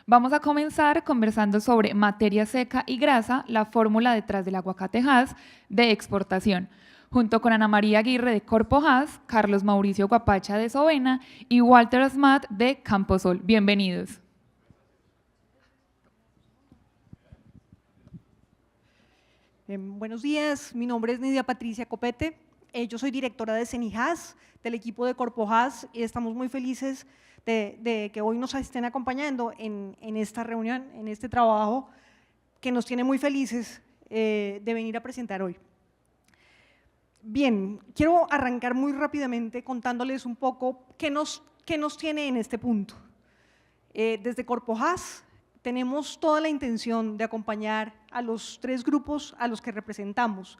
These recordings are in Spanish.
Vamos a comenzar conversando sobre materia seca y grasa, la fórmula detrás del aguacate Hass de exportación, junto con Ana María Aguirre de Corpo Hass, Carlos Mauricio Guapacha de Sovena y Walter Asmat de Camposol. Bienvenidos. Buenos días, mi nombre es Nidia Patricia Copete, yo soy directora de CENIHAS, del equipo de Corpo Hass, y estamos muy felices de que hoy nos estén acompañando en esta reunión, en este trabajo que nos tiene muy felices de venir a presentar hoy. Bien, quiero arrancar muy rápidamente contándoles un poco qué nos tiene en este punto. Desde Corpo Hass tenemos toda la intención de acompañar a los tres grupos a los que representamos,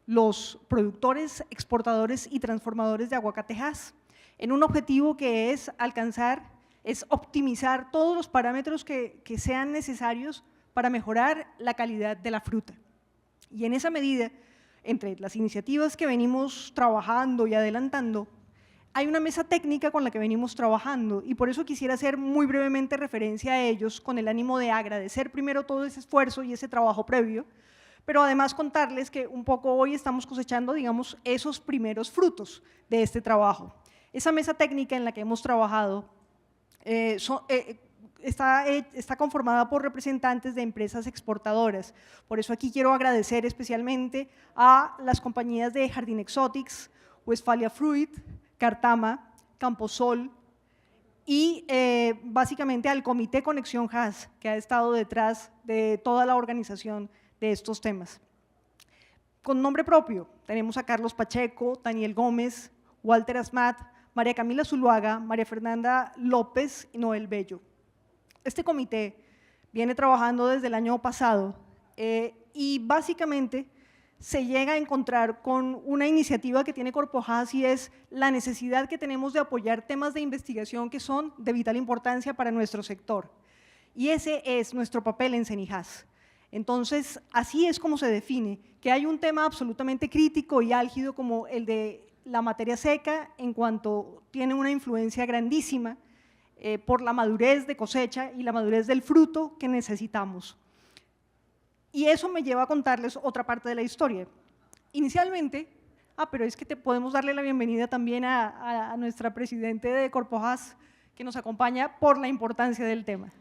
los productores, exportadores y transformadores de aguacate Hass, en un objetivo que es optimizar todos los parámetros que sean necesarios para mejorar la calidad de la fruta. Y en esa medida, entre las iniciativas que venimos trabajando y adelantando, hay una mesa técnica con la que venimos trabajando y por eso quisiera hacer muy brevemente referencia a ellos con el ánimo de agradecer primero todo ese esfuerzo y ese trabajo previo, pero además contarles que un poco hoy estamos cosechando, digamos, esos primeros frutos de este trabajo. Esa mesa técnica en la que hemos trabajado está conformada por representantes de empresas exportadoras. Por eso aquí quiero agradecer especialmente a las compañías de Jardín Exotics, Westphalia Fruit, Cartama, Camposol y básicamente al Comité Conexión Hass, que ha estado detrás de toda la organización de estos temas. Con nombre propio, tenemos a Carlos Pacheco, Daniel Gómez, Walter Asmat, María Camila Zuluaga, María Fernanda López y Noel Bello. Este comité viene trabajando desde el año pasado y básicamente se llega a encontrar con una iniciativa que tiene Corpo Hass y es la necesidad que tenemos de apoyar temas de investigación que son de vital importancia para nuestro sector. Y ese es nuestro papel en CENIHAS. Entonces, así es como se define, que hay un tema absolutamente crítico y álgido como el de la materia seca en cuanto tiene una influencia grandísima por la madurez de cosecha y la madurez del fruto que necesitamos. Y eso me lleva a contarles otra parte de la historia. Inicialmente, pero es que podemos darle la bienvenida también a nuestra presidente de Corpo Hass, que nos acompaña por la importancia del tema.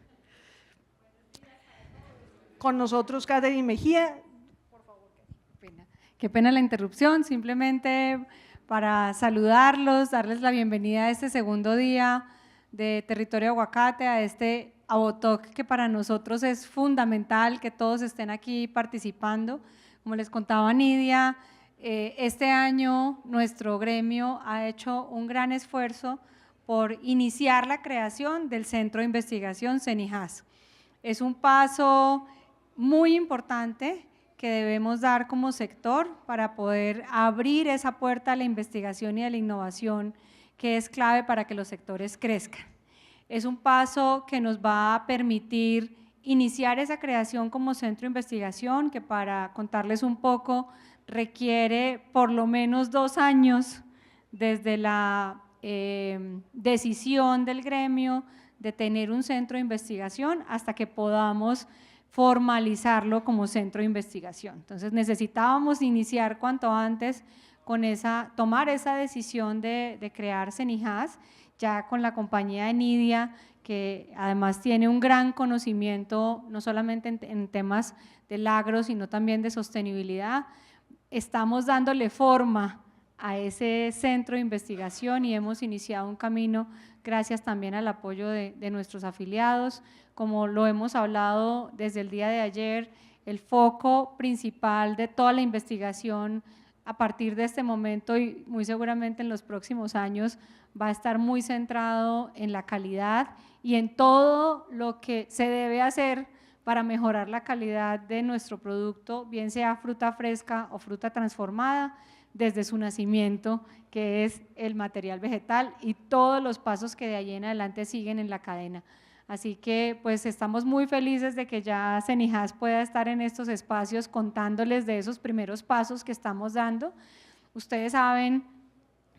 Con nosotros, Catherine Mejía. Por favor. Qué pena la interrupción, simplemente para saludarlos, darles la bienvenida a este segundo día de Territorio Aguacate, a este Abotoc que para nosotros es fundamental que todos estén aquí participando. Como les contaba Nidia, este año nuestro gremio ha hecho un gran esfuerzo por iniciar la creación del Centro de Investigación CENIHAS. Es un paso muy importante que debemos dar como sector para poder abrir esa puerta a la investigación y a la innovación que es clave para que los sectores crezcan. Es un paso que nos va a permitir iniciar esa creación como centro de investigación que, para contarles un poco, requiere por lo menos 2 años desde la decisión del gremio de tener un centro de investigación hasta que podamos formalizarlo como centro de investigación. Entonces necesitábamos iniciar cuanto antes con tomar esa decisión de crear CENIHAS, ya con la compañía de Nidia, que además tiene un gran conocimiento, no solamente en temas del agro, sino también de sostenibilidad. Estamos dándole forma a ese centro de investigación y hemos iniciado un camino gracias también al apoyo de nuestros afiliados. Como lo hemos hablado desde el día de ayer, el foco principal de toda la investigación a partir de este momento y muy seguramente en los próximos años va a estar muy centrado en la calidad y en todo lo que se debe hacer para mejorar la calidad de nuestro producto, bien sea fruta fresca o fruta transformada, desde su nacimiento, que es el material vegetal, y todos los pasos que de ahí en adelante siguen en la cadena. Así que pues estamos muy felices de que ya CENIHAS pueda estar en estos espacios contándoles de esos primeros pasos que estamos dando. Ustedes saben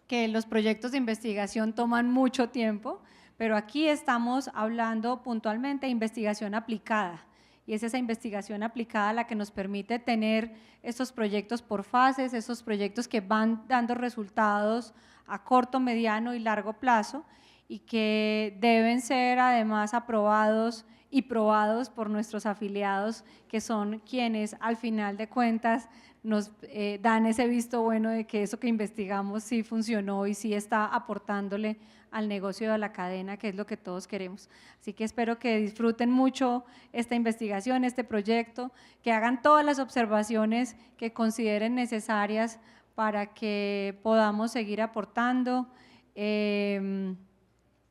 que los proyectos de investigación toman mucho tiempo, pero aquí estamos hablando puntualmente de investigación aplicada, y es esa investigación aplicada la que nos permite tener estos proyectos por fases, esos proyectos que van dando resultados a corto, mediano y largo plazo, y que deben ser además aprobados y probados por nuestros afiliados, que son quienes al final de cuentas nos dan ese visto bueno de que eso que investigamos sí funcionó y sí está aportándole al negocio de la cadena, que es lo que todos queremos. Así que espero que disfruten mucho esta investigación, este proyecto, que hagan todas las observaciones que consideren necesarias para que podamos seguir aportando.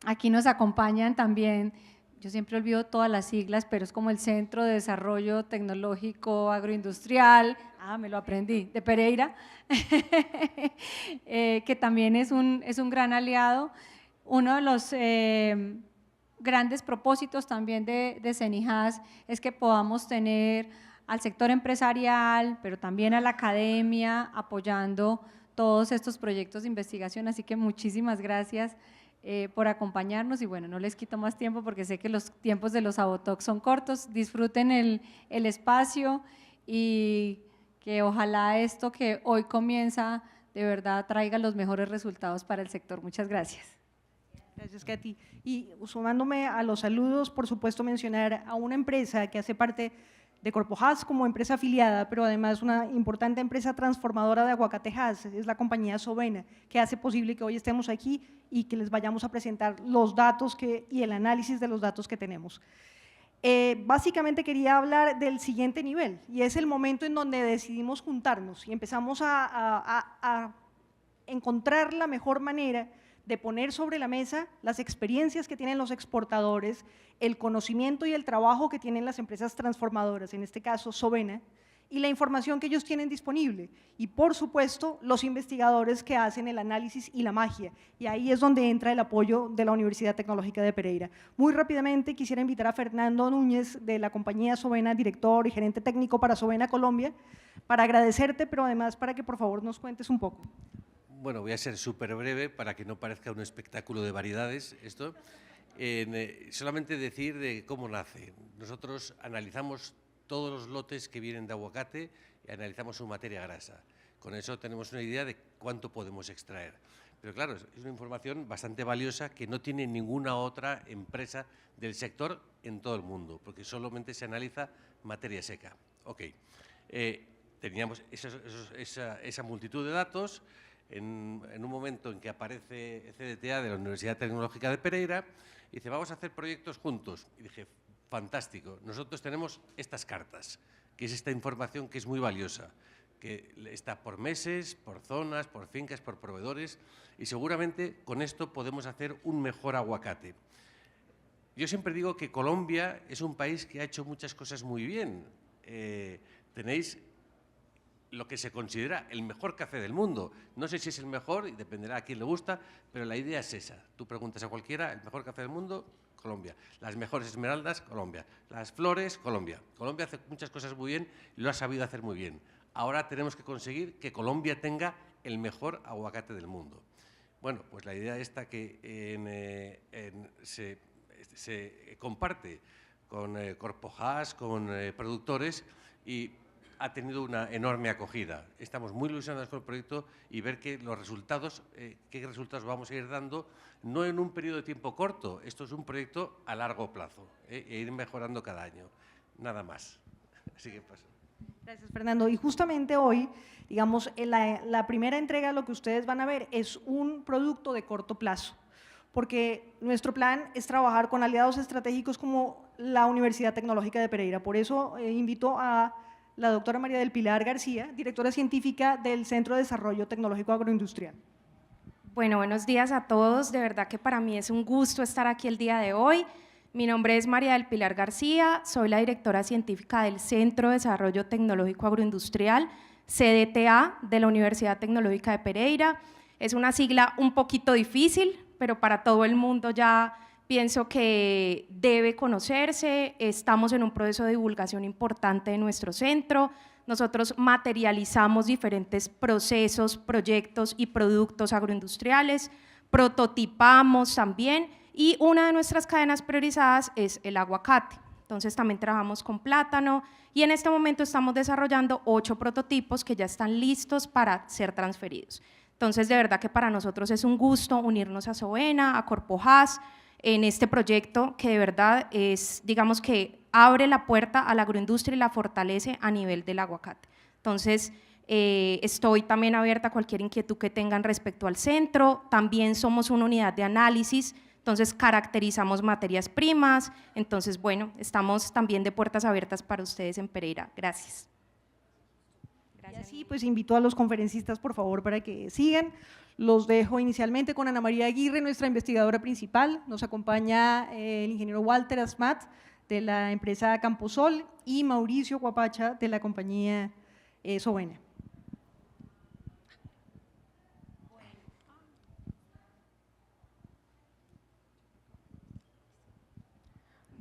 Aquí nos acompañan también, yo siempre olvido todas las siglas, pero es como el Centro de Desarrollo Tecnológico Agroindustrial, me lo aprendí, de Pereira, que también es un gran aliado. Uno de los grandes propósitos también de CENIJAS es que podamos tener al sector empresarial, pero también a la academia, apoyando todos estos proyectos de investigación, así que muchísimas gracias por acompañarnos y bueno, no les quito más tiempo porque sé que los tiempos de los Abotalks son cortos, disfruten el espacio y que ojalá esto que hoy comienza de verdad traiga los mejores resultados para el sector. Muchas gracias. Gracias, Katy. Y sumándome a los saludos, por supuesto mencionar a una empresa que hace parte de CorpoHass como empresa afiliada, pero además una importante empresa transformadora de aguacatejas, es la compañía Sovena, que hace posible que hoy estemos aquí y que les vayamos a presentar los datos y el análisis de los datos que tenemos. Básicamente quería hablar del siguiente nivel, y es el momento en donde decidimos juntarnos y empezamos a encontrar la mejor manera de poner sobre la mesa las experiencias que tienen los exportadores, el conocimiento y el trabajo que tienen las empresas transformadoras, en este caso Sovena, y la información que ellos tienen disponible, y por supuesto los investigadores que hacen el análisis y la magia, y ahí es donde entra el apoyo de la Universidad Tecnológica de Pereira. Muy rápidamente quisiera invitar a Fernando Núñez de la compañía Sovena, director y gerente técnico para Sovena Colombia, para agradecerte, pero además para que por favor nos cuentes un poco. Bueno, voy a ser súper breve para que no parezca un espectáculo de variedades esto. Solamente decir de cómo nace. Nosotros analizamos todos los lotes que vienen de aguacate y analizamos su materia grasa. Con eso tenemos una idea de cuánto podemos extraer. Pero claro, es una información bastante valiosa que no tiene ninguna otra empresa del sector en todo el mundo, porque solamente se analiza materia seca. Ok, teníamos esa multitud de datos. En un momento en que aparece CDTA de la Universidad Tecnológica de Pereira, y dice, vamos a hacer proyectos juntos. Y dije, fantástico, nosotros tenemos estas cartas, que es esta información que es muy valiosa, que está por meses, por zonas, por fincas, por proveedores, y seguramente con esto podemos hacer un mejor aguacate. Yo siempre digo que Colombia es un país que ha hecho muchas cosas muy bien. Tenéis lo que se considera el mejor café del mundo. No sé si es el mejor y dependerá a quién le gusta, pero la idea es esa. Tú preguntas a cualquiera, el mejor café del mundo, Colombia. Las mejores esmeraldas, Colombia. Las flores, Colombia. Colombia hace muchas cosas muy bien y lo ha sabido hacer muy bien. Ahora tenemos que conseguir que Colombia tenga el mejor aguacate del mundo. Bueno, pues la idea esta que se comparte con CorpoHass, con productores, y ha tenido una enorme acogida. Estamos muy ilusionados con el proyecto y ver que los resultados, qué resultados vamos a ir dando, no en un periodo de tiempo corto, esto es un proyecto a largo plazo, e ir mejorando cada año, nada más. Así que pasa. Gracias, Fernando. Y justamente hoy, digamos, la primera entrega, lo que ustedes van a ver es un producto de corto plazo, porque nuestro plan es trabajar con aliados estratégicos como la Universidad Tecnológica de Pereira. Por eso invito a la doctora María del Pilar García, directora científica del Centro de Desarrollo Tecnológico Agroindustrial. Bueno, buenos días a todos. De verdad que para mí es un gusto estar aquí el día de hoy. Mi nombre es María del Pilar García, soy la directora científica del Centro de Desarrollo Tecnológico Agroindustrial, CDTA, de la Universidad Tecnológica de Pereira. Es una sigla un poquito difícil, pero para todo el mundo ya pienso que debe conocerse. Estamos en un proceso de divulgación importante de nuestro centro. Nosotros materializamos diferentes procesos, proyectos y productos agroindustriales, prototipamos también Y una de nuestras cadenas priorizadas es el aguacate. Entonces también trabajamos con plátano y en este momento estamos desarrollando 8 prototipos que ya están listos para ser transferidos. Entonces de verdad que para nosotros es un gusto unirnos a Sovena, a Corpo Haas, en este proyecto que de verdad es, digamos que abre la puerta a la agroindustria y la fortalece a nivel del aguacate. Entonces, estoy también abierta a cualquier inquietud que tengan respecto al centro, también somos una unidad de análisis, entonces caracterizamos materias primas, entonces bueno, estamos también de puertas abiertas para ustedes en Pereira. Gracias. Y así pues invito a los conferencistas por favor para que sigan. Los dejo inicialmente con Ana María Aguirre, nuestra investigadora principal. Nos acompaña el ingeniero Walter Asmat de la empresa Camposol y Mauricio Guapacha de la compañía Sovena.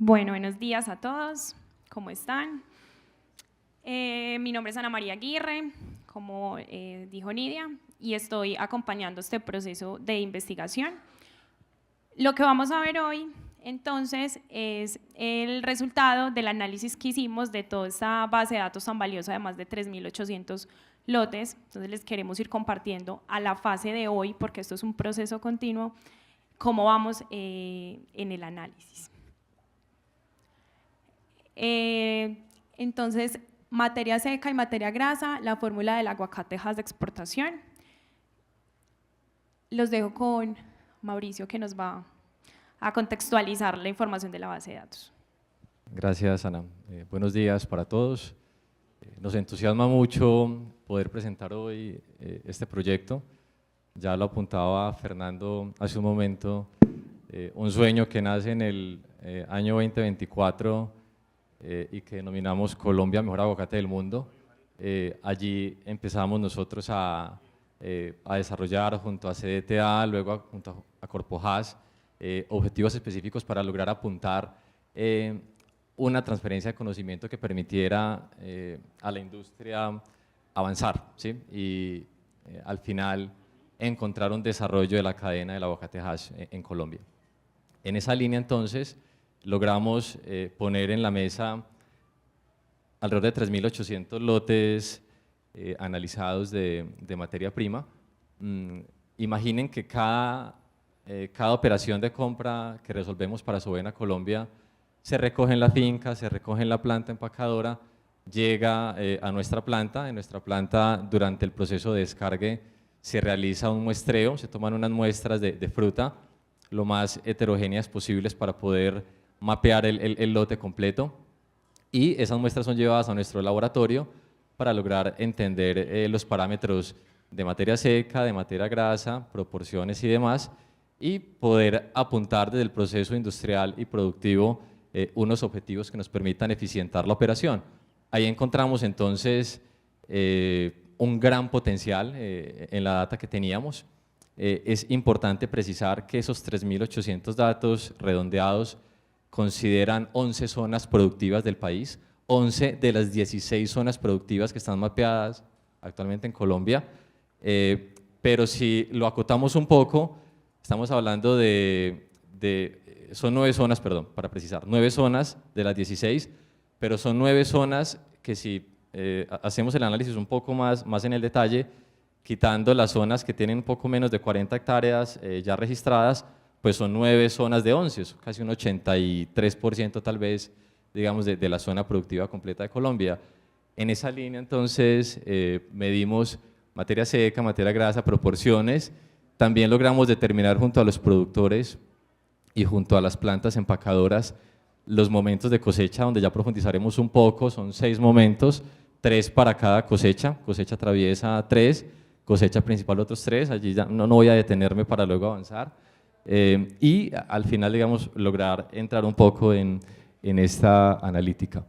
Bueno, buenos días a todos, ¿cómo están? Mi nombre es Ana María Aguirre, como dijo Nidia, y estoy acompañando este proceso de investigación. Lo que vamos a ver hoy, entonces, es el resultado del análisis que hicimos de toda esta base de datos tan valiosa de más de 3.800 lotes. Entonces, les queremos ir compartiendo a la fase de hoy, porque esto es un proceso continuo, cómo vamos en el análisis. Entonces, materia seca y materia grasa, la fórmula del aguacate Hass de exportación. Los dejo con Mauricio, que nos va a contextualizar la información de la base de datos. Gracias, Ana. Buenos días para todos. Nos entusiasma mucho poder presentar hoy este proyecto. Ya lo apuntaba Fernando hace un momento, un sueño que nace en el año 2024 y que denominamos Colombia Mejor Aguacate del Mundo. Allí empezamos nosotros a desarrollar junto a CDTA, luego junto a Corpo Haas, objetivos específicos para lograr apuntar una transferencia de conocimiento que permitiera a la industria avanzar, ¿sí? Y al final encontrar un desarrollo de la cadena del aguacate Hass en Colombia. En esa línea entonces logramos poner en la mesa alrededor de 3.800 lotes analizados de materia prima. Imaginen que cada operación de compra que resolvemos para Sovena Colombia se recoge en la finca, se recoge en la planta empacadora, llega a nuestra planta. En nuestra planta, durante el proceso de descargue, se realiza un muestreo, se toman unas muestras de fruta lo más heterogéneas posibles para poder mapear el lote completo, y esas muestras son llevadas a nuestro laboratorio para lograr entender los parámetros de materia seca, de materia grasa, proporciones y demás, y poder apuntar desde el proceso industrial y productivo unos objetivos que nos permitan eficientar la operación. Ahí encontramos entonces un gran potencial en la data que teníamos. Es importante precisar que esos 3.800 datos redondeados consideran 11 zonas productivas del país, 11 de las 16 zonas productivas que están mapeadas actualmente en Colombia, pero si lo acotamos un poco, estamos hablando son 9 zonas, perdón, para precisar, 9 zonas de las 16, pero son 9 zonas que si hacemos el análisis un poco más en el detalle, quitando las zonas que tienen un poco menos de 40 hectáreas ya registradas, pues son 9 zonas de 11, casi un 83% tal vez, digamos, de la zona productiva completa de Colombia. En esa línea entonces medimos materia seca, materia grasa, proporciones. También logramos determinar junto a los productores y junto a las plantas empacadoras los momentos de cosecha, donde ya profundizaremos un poco. Son 6 momentos, 3 para cada cosecha, cosecha traviesa 3, cosecha principal otros 3, allí ya no voy a detenerme para luego avanzar. Y al final, digamos, lograr entrar un poco en esta analítica.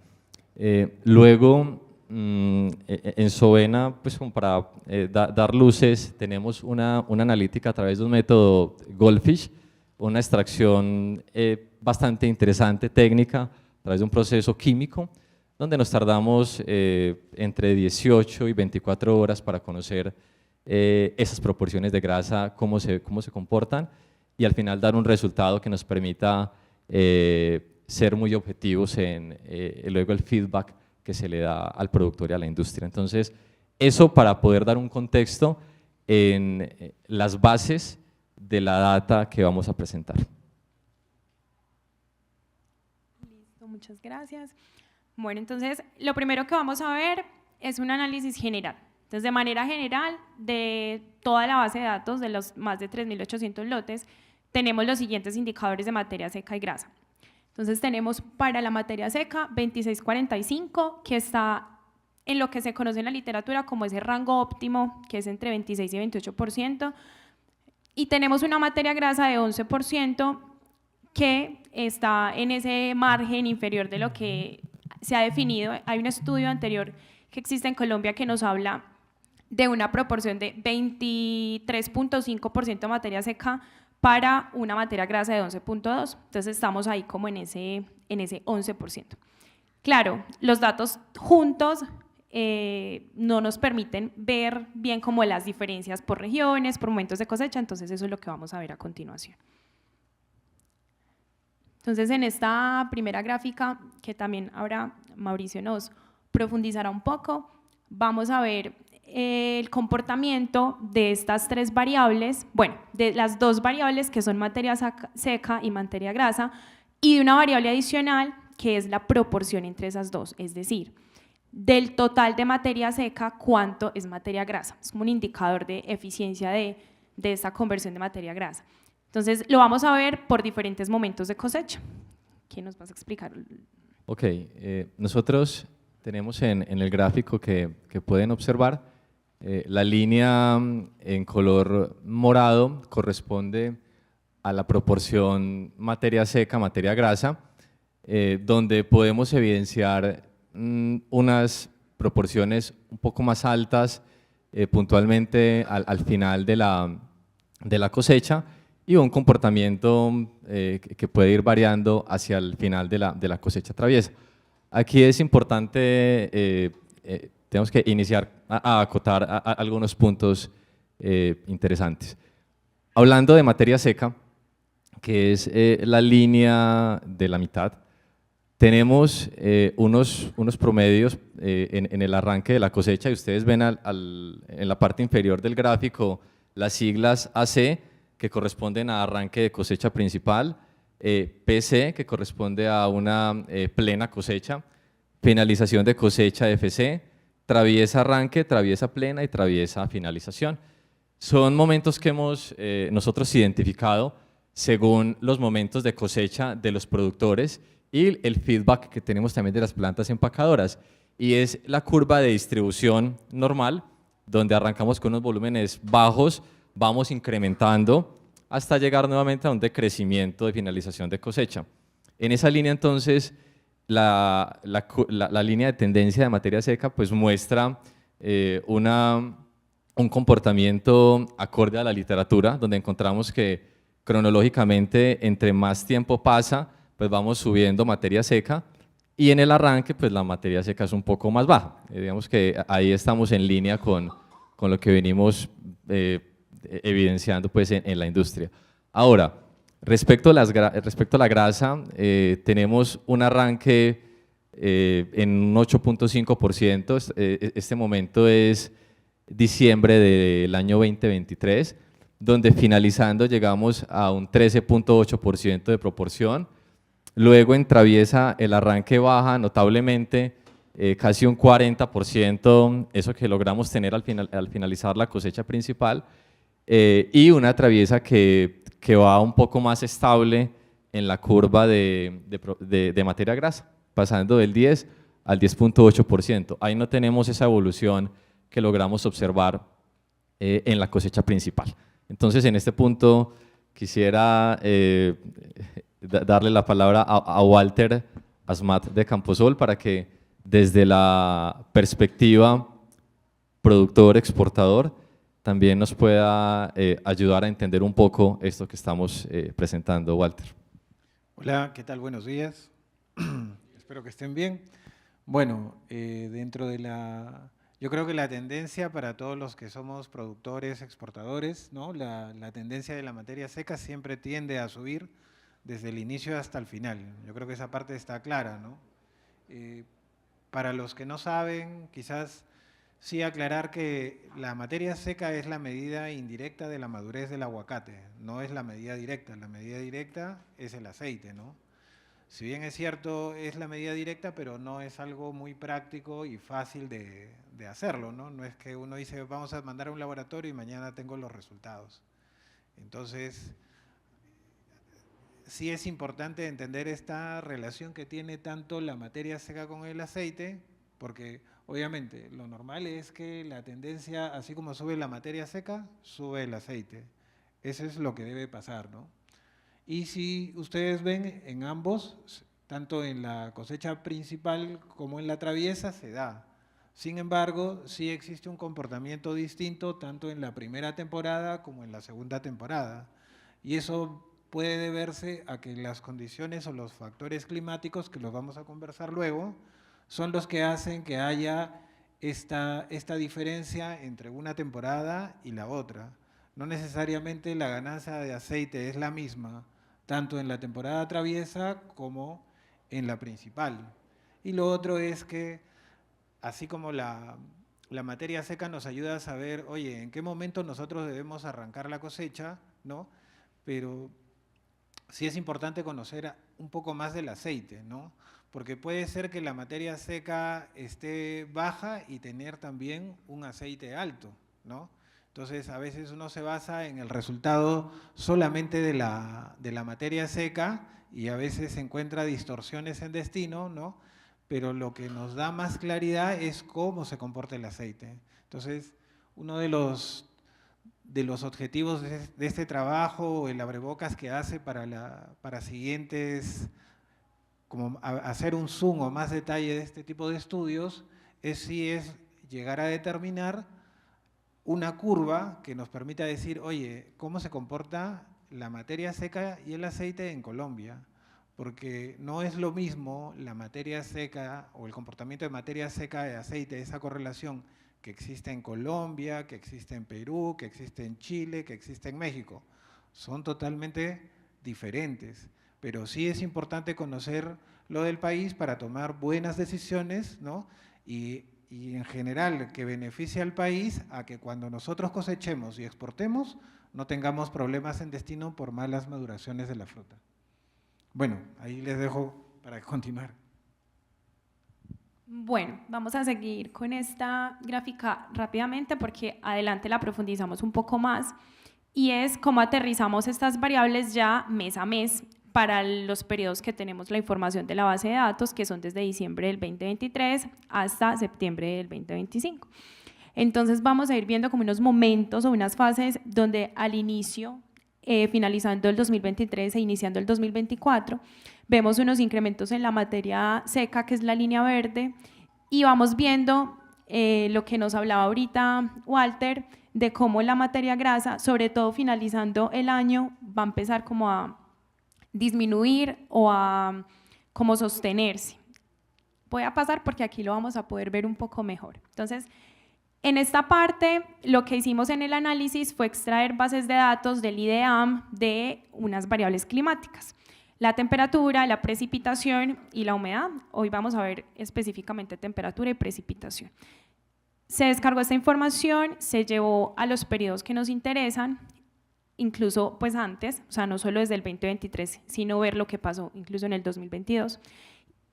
Luego, en Sovena, pues como para dar luces, tenemos una analítica a través de un método Goldfish, una extracción bastante interesante, técnica, a través de un proceso químico, donde nos tardamos entre 18 y 24 horas para conocer esas proporciones de grasa, cómo se comportan. y al final dar un resultado que nos permita ser muy objetivos en luego el feedback que se le da al productor y a la industria. Entonces, eso para poder dar un contexto en las bases de la data que vamos a presentar. Listo, muchas gracias. Bueno, entonces, lo primero que vamos a ver es un análisis general. Entonces, de manera general, de toda la base de datos de los más de 3.800 lotes, tenemos los siguientes indicadores de materia seca y grasa. Entonces, tenemos para la materia seca 2645, que está en lo que se conoce en la literatura como ese rango óptimo, que es entre 26 y 28%, y tenemos una materia grasa de 11%, que está en ese margen inferior de lo que se ha definido. Hay un estudio anterior que existe en Colombia que nos habla de una proporción de 23.5% de materia seca para una materia grasa de 11.2%. Entonces estamos ahí como en ese 11%. Claro, los datos juntos no nos permiten ver bien como las diferencias por regiones, por momentos de cosecha, entonces eso es lo que vamos a ver a continuación. Entonces, en esta primera gráfica, que también ahora Mauricio nos profundizará un poco, vamos a ver el comportamiento de estas tres variables, bueno, de las dos variables que son materia seca y materia grasa, y de una variable adicional que es la proporción entre esas dos, es decir, del total de materia seca, cuánto es materia grasa. Es como un indicador de eficiencia de esta conversión de materia grasa. Entonces, lo vamos a ver por diferentes momentos de cosecha. ¿Quién nos va a explicar? Ok, nosotros tenemos en el gráfico que pueden observar, la línea en color morado corresponde a la proporción materia seca, materia grasa, donde podemos evidenciar unas proporciones un poco más altas puntualmente al final de la cosecha, y un comportamiento que puede ir variando hacia el final de la cosecha traviesa. Aquí es importante, tenemos que iniciar a acotar a algunos puntos interesantes. Hablando de materia seca, que es la línea de la mitad, tenemos unos promedios en el arranque de la cosecha, y ustedes ven en la parte inferior del gráfico las siglas AC, que corresponden a arranque de cosecha principal, PC, que corresponde a una plena cosecha, finalización de cosecha FC, traviesa arranque, traviesa plena y traviesa finalización. Son momentos que hemos nosotros identificado según los momentos de cosecha de los productores y el feedback que tenemos también de las plantas empacadoras, y es la curva de distribución normal, donde arrancamos con unos volúmenes bajos, vamos incrementando hasta llegar nuevamente a un decrecimiento de finalización de cosecha. En esa línea entonces, la línea de tendencia de materia seca pues muestra un comportamiento acorde a la literatura, donde encontramos que cronológicamente entre más tiempo pasa, pues vamos subiendo materia seca, y en el arranque pues la materia seca es un poco más baja. Digamos que ahí estamos en línea con lo que venimos evidenciando pues en la industria. Ahora, respecto a la grasa, tenemos un arranque en un 8.5%, este momento es diciembre del año 2023, donde finalizando llegamos a un 13.8% de proporción. Luego en traviesa el arranque baja notablemente, casi un 40%, eso que logramos tener al finalizar la cosecha principal, y una traviesa que va un poco más estable en la curva de materia grasa, pasando del 10 al 10.8%. Ahí no tenemos esa evolución que logramos observar en la cosecha principal. Entonces, en este punto quisiera darle la palabra a Walter Asmat de Camposol para que desde la perspectiva productor-exportador también nos pueda ayudar a entender un poco esto que estamos presentando. Walter. Hola, ¿qué tal? Buenos días. Espero que estén bien. Bueno, dentro de la Yo creo que la tendencia para todos los que somos productores, exportadores, ¿no? La tendencia de la materia seca siempre tiende a subir desde el inicio hasta el final. Yo creo que esa parte está clara, ¿no? Para los que no saben, quizás sí aclarar que la materia seca es la medida indirecta de la madurez del aguacate, no es la medida directa. La medida directa es el aceite, ¿no? Si bien es cierto, es la medida directa, pero no es algo muy práctico y fácil de hacerlo, ¿no? No es que uno dice, vamos a mandar a un laboratorio y mañana tengo los resultados. Entonces, sí es importante entender esta relación que tiene tanto la materia seca con el aceite, porque obviamente lo normal es que la tendencia, así como sube la materia seca, sube el aceite. Eso es lo que debe pasar, ¿no? Y si ustedes ven, en ambos, tanto en la cosecha principal como en la traviesa, se da. Sin embargo, sí existe un comportamiento distinto tanto en la primera temporada como en la segunda temporada. Y eso puede deberse a que las condiciones o los factores climáticos, que los vamos a conversar luego, son los que hacen que haya esta diferencia entre una temporada y la otra. No necesariamente la ganancia de aceite es la misma, tanto en la temporada traviesa como en la principal. Y lo otro es que, así como la materia seca nos ayuda a saber, oye, en qué momento nosotros debemos arrancar la cosecha, ¿no? Pero sí es importante conocer un poco más del aceite, ¿no? Porque puede ser que la materia seca esté baja y tener también un aceite alto, ¿no? Entonces, a veces uno se basa en el resultado solamente de la materia seca y a veces se encuentra distorsiones en destino, ¿no? Pero lo que nos da más claridad es cómo se comporta el aceite. Entonces, uno de los objetivos de este trabajo, el abrebocas que hace para siguientes, como hacer un zoom o más detalle de este tipo de estudios, es llegar a determinar una curva que nos permita decir, oye, ¿cómo se comporta la materia seca y el aceite en Colombia? Porque no es lo mismo la materia seca o el comportamiento de materia seca y aceite, esa correlación que existe en Colombia, que existe en Perú, que existe en Chile, que existe en México. Son totalmente diferentes, pero sí es importante conocer lo del país para tomar buenas decisiones, ¿no? Y en general que beneficie al país a que cuando nosotros cosechemos y exportemos no tengamos problemas en destino por malas maduraciones de la fruta. Bueno, ahí les dejo para continuar. Bueno, vamos a seguir con esta gráfica rápidamente porque adelante la profundizamos un poco más y es cómo aterrizamos estas variables ya mes a mes para los periodos que tenemos la información de la base de datos, que son desde diciembre del 2023 hasta septiembre del 2025. Entonces vamos a ir viendo como unos momentos o unas fases donde al inicio, finalizando el 2023 e iniciando el 2024, vemos unos incrementos en la materia seca, que es la línea verde, y vamos viendo lo que nos hablaba ahorita Walter, de cómo la materia grasa, sobre todo finalizando el año, va a empezar como a disminuir o a como sostenerse. Voy a pasar porque aquí lo vamos a poder ver un poco mejor. Entonces, en esta parte, lo que hicimos en el análisis fue extraer bases de datos del IDEAM de unas variables climáticas. La temperatura, la precipitación y la humedad. Hoy vamos a ver específicamente temperatura y precipitación. Se descargó esta información, se llevó a los periodos que nos interesan, incluso pues antes, o sea, no solo desde el 2023, sino ver lo que pasó incluso en el 2022.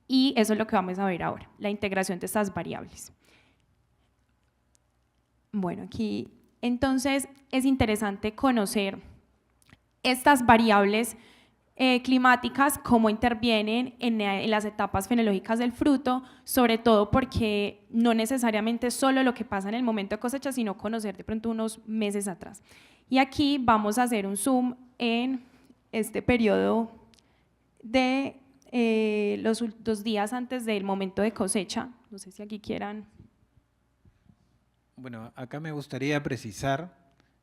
Y eso es lo que vamos a ver ahora, la integración de estas variables. Bueno, aquí entonces es interesante conocer estas variables climáticas, cómo intervienen en las etapas fenológicas del fruto, sobre todo porque no necesariamente solo lo que pasa en el momento de cosecha, sino conocer de pronto unos meses atrás. Y aquí vamos a hacer un zoom en este periodo de los 2 días antes del momento de cosecha. No sé si aquí quieran. Bueno, acá me gustaría precisar,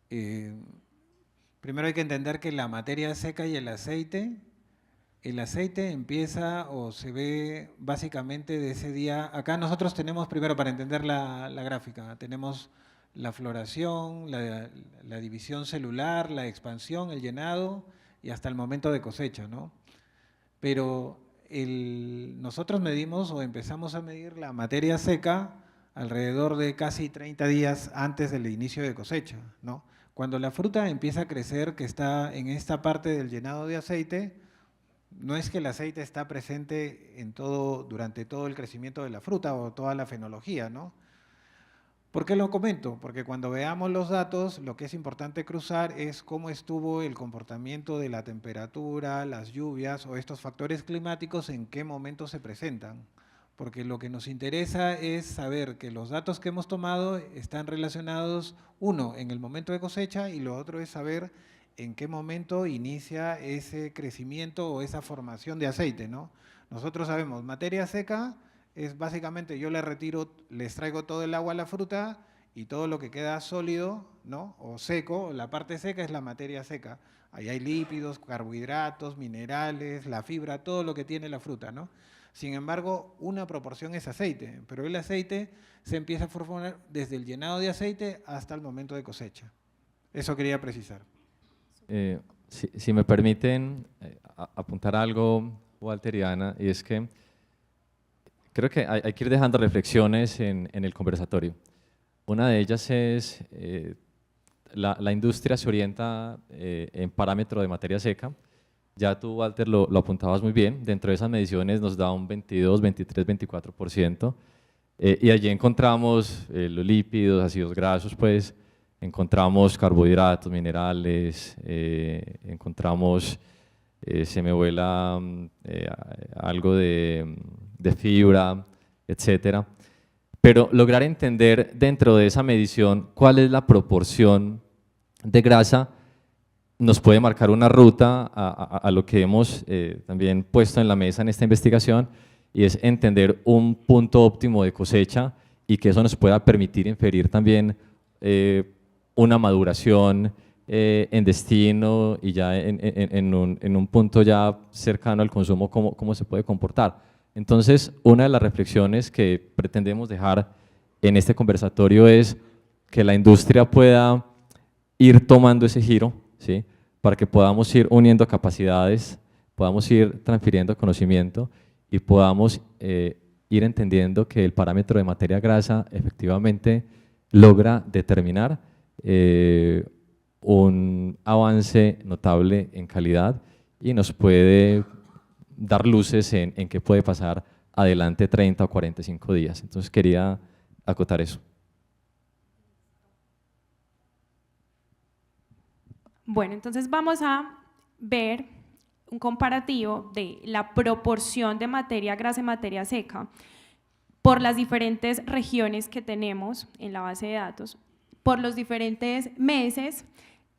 primero hay que entender que la materia seca y el aceite el aceite empieza o se ve básicamente de ese día. Acá nosotros tenemos, primero para entender la gráfica, tenemos la floración, la división celular, la expansión, el llenado y hasta el momento de cosecha, ¿no? Pero nosotros medimos o empezamos a medir la materia seca alrededor de casi 30 días antes del inicio de cosecha, ¿no? Cuando la fruta empieza a crecer, que está en esta parte del llenado de aceite, no es que el aceite está presente durante todo el crecimiento de la fruta o toda la fenología, ¿no? ¿Por qué lo comento? Porque cuando veamos los datos, lo que es importante cruzar es cómo estuvo el comportamiento de la temperatura, las lluvias o estos factores climáticos, en qué momento se presentan. Porque lo que nos interesa es saber que los datos que hemos tomado están relacionados, uno, en el momento de cosecha, y lo otro es saber en qué momento inicia ese crecimiento o esa formación de aceite, ¿no? Nosotros sabemos, materia seca es básicamente, yo les traigo todo el agua a la fruta y todo lo que queda sólido, ¿no? O seco, la parte seca es la materia seca. Ahí hay lípidos, carbohidratos, minerales, la fibra, todo lo que tiene la fruta, ¿no? Sin embargo, una proporción es aceite, pero el aceite se empieza a formar desde el llenado de aceite hasta el momento de cosecha. Eso quería precisar. Si me permiten apuntar algo, Walter y Ana, y es que creo que hay que ir dejando reflexiones en el conversatorio. Una de ellas es, la industria se orienta en parámetro de materia seca. Ya tú, Walter, lo apuntabas muy bien. Dentro de esas mediciones nos da un 22, 23, 24%. Y allí encontramos los lípidos, ácidos grasos, pues, encontramos carbohidratos, minerales, encontramos, se me vuela algo de fibra, etcétera. Pero lograr entender dentro de esa medición cuál es la proporción de grasa nos puede marcar una ruta a lo que hemos también puesto en la mesa en esta investigación, y es entender un punto óptimo de cosecha y que eso nos pueda permitir inferir también una maduración en destino y ya en un punto ya cercano al consumo, cómo se puede comportar. Entonces, una de las reflexiones que pretendemos dejar en este conversatorio es que la industria pueda ir tomando ese giro, ¿sí? Para que podamos ir uniendo capacidades, podamos ir transfiriendo conocimiento y podamos ir entendiendo que el parámetro de materia grasa efectivamente logra determinar un avance notable en calidad y nos puede dar luces en qué puede pasar adelante 30 o 45 días. Entonces quería acotar eso. Bueno, entonces vamos a ver un comparativo de la proporción de materia grasa y materia seca por las diferentes regiones que tenemos en la base de datos, por los diferentes meses,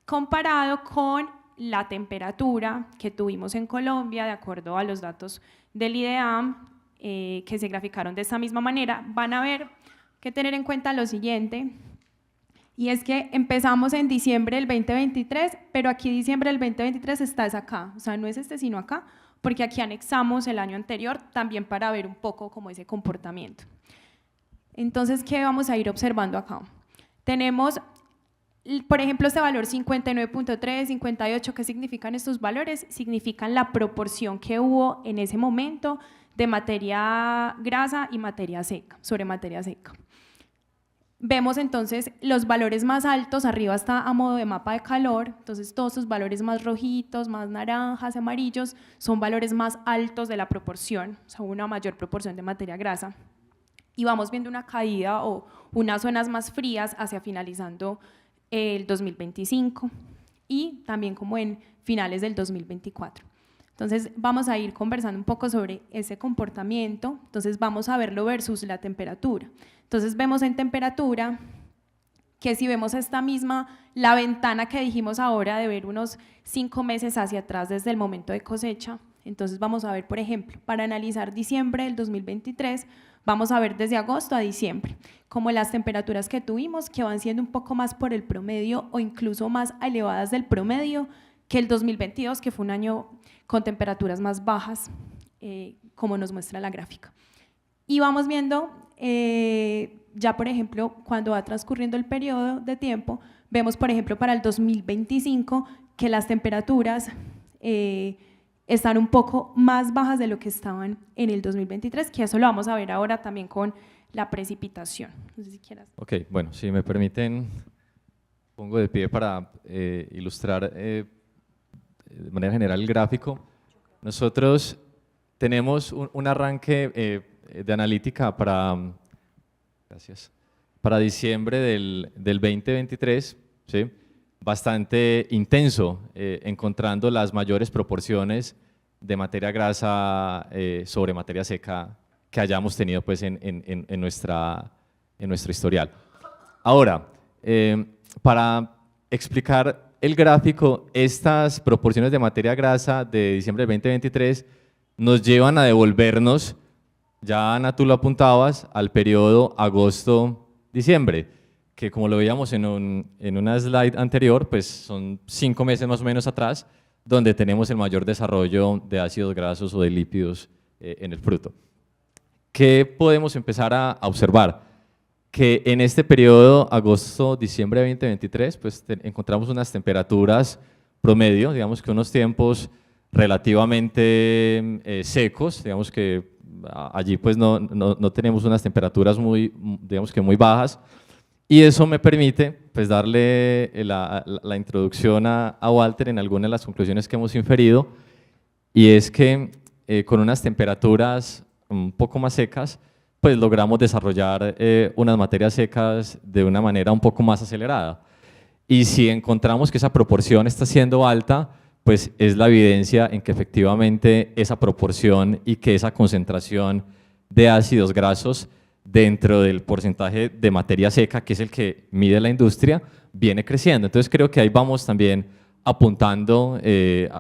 comparado con la temperatura que tuvimos en Colombia, de acuerdo a los datos del IDEAM, que se graficaron de esta misma manera. Van a ver que tener en cuenta lo siguiente, y es que empezamos en diciembre del 2023, pero aquí diciembre del 2023 está acá, o sea, no es este sino acá, porque aquí anexamos el año anterior también para ver un poco como ese comportamiento. Entonces, ¿qué vamos a ir observando acá? Tenemos, por ejemplo, este valor 59.3, 58, ¿qué significan estos valores? Significan la proporción que hubo en ese momento de materia grasa y materia seca, sobre materia seca. Vemos entonces los valores más altos, arriba está a modo de mapa de calor, entonces todos esos valores más rojitos, más naranjas, amarillos, son valores más altos de la proporción, o sea, una mayor proporción de materia grasa. Y vamos viendo una caída o unas zonas más frías hacia finalizando el 2025 y también como en finales del 2024. Entonces vamos a ir conversando un poco sobre ese comportamiento, entonces vamos a verlo versus la temperatura. Entonces vemos en temperatura que si vemos esta misma, la ventana que dijimos ahora de ver unos 5 meses hacia atrás desde el momento de cosecha, entonces vamos a ver, por ejemplo, para analizar diciembre del 2023, vamos a ver desde agosto a diciembre, como las temperaturas que tuvimos, que van siendo un poco más por el promedio o incluso más elevadas del promedio que el 2022, que fue un año con temperaturas más bajas, como nos muestra la gráfica. Y vamos viendo, ya por ejemplo, cuando va transcurriendo el periodo de tiempo, vemos por ejemplo para el 2025 que las temperaturas están un poco más bajas de lo que estaban en el 2023, que eso lo vamos a ver ahora también con la precipitación. No sé si quieras. Ok, bueno, si me permiten, pongo de pie para ilustrar de manera general el gráfico. Nosotros tenemos un arranque de analítica para diciembre del 2023, ¿sí? Bastante intenso, encontrando las mayores proporciones de materia grasa sobre materia seca que hayamos tenido pues, en nuestro historial. Ahora, para explicar el gráfico, estas proporciones de materia grasa de diciembre del 2023 nos llevan a devolvernos, ya Ana, tú lo apuntabas, al periodo agosto-diciembre, que como lo veíamos en una slide anterior, pues son 5 meses más o menos atrás, donde tenemos el mayor desarrollo de ácidos grasos o de lípidos en el fruto. ¿Qué podemos empezar a observar? Que en este periodo agosto-diciembre de 2023, pues encontramos unas temperaturas promedio, digamos que unos tiempos relativamente secos, digamos que allí pues no tenemos unas temperaturas digamos que muy bajas, y eso me permite pues darle la introducción a Walter en algunas de las conclusiones que hemos inferido, y es que con unas temperaturas un poco más secas, pues logramos desarrollar unas materias secas de una manera un poco más acelerada. Y si encontramos que esa proporción está siendo alta, pues es la evidencia en que efectivamente esa proporción y que esa concentración de ácidos grasos dentro del porcentaje de materia seca, que es el que mide la industria, viene creciendo. Entonces creo que ahí vamos también apuntando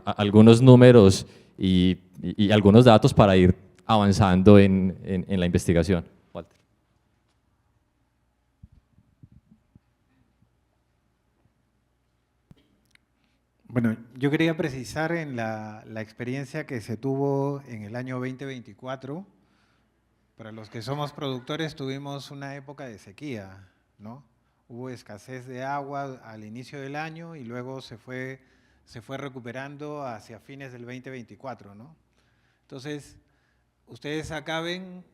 algunos números y algunos datos para ir avanzando en la investigación. Walter. Bueno, yo quería precisar en la experiencia que se tuvo en el año 2024. Para los que somos productores tuvimos una época de sequía, ¿no? Hubo escasez de agua al inicio del año y luego se fue recuperando hacia fines del 2024, ¿no? Entonces, ustedes acá ven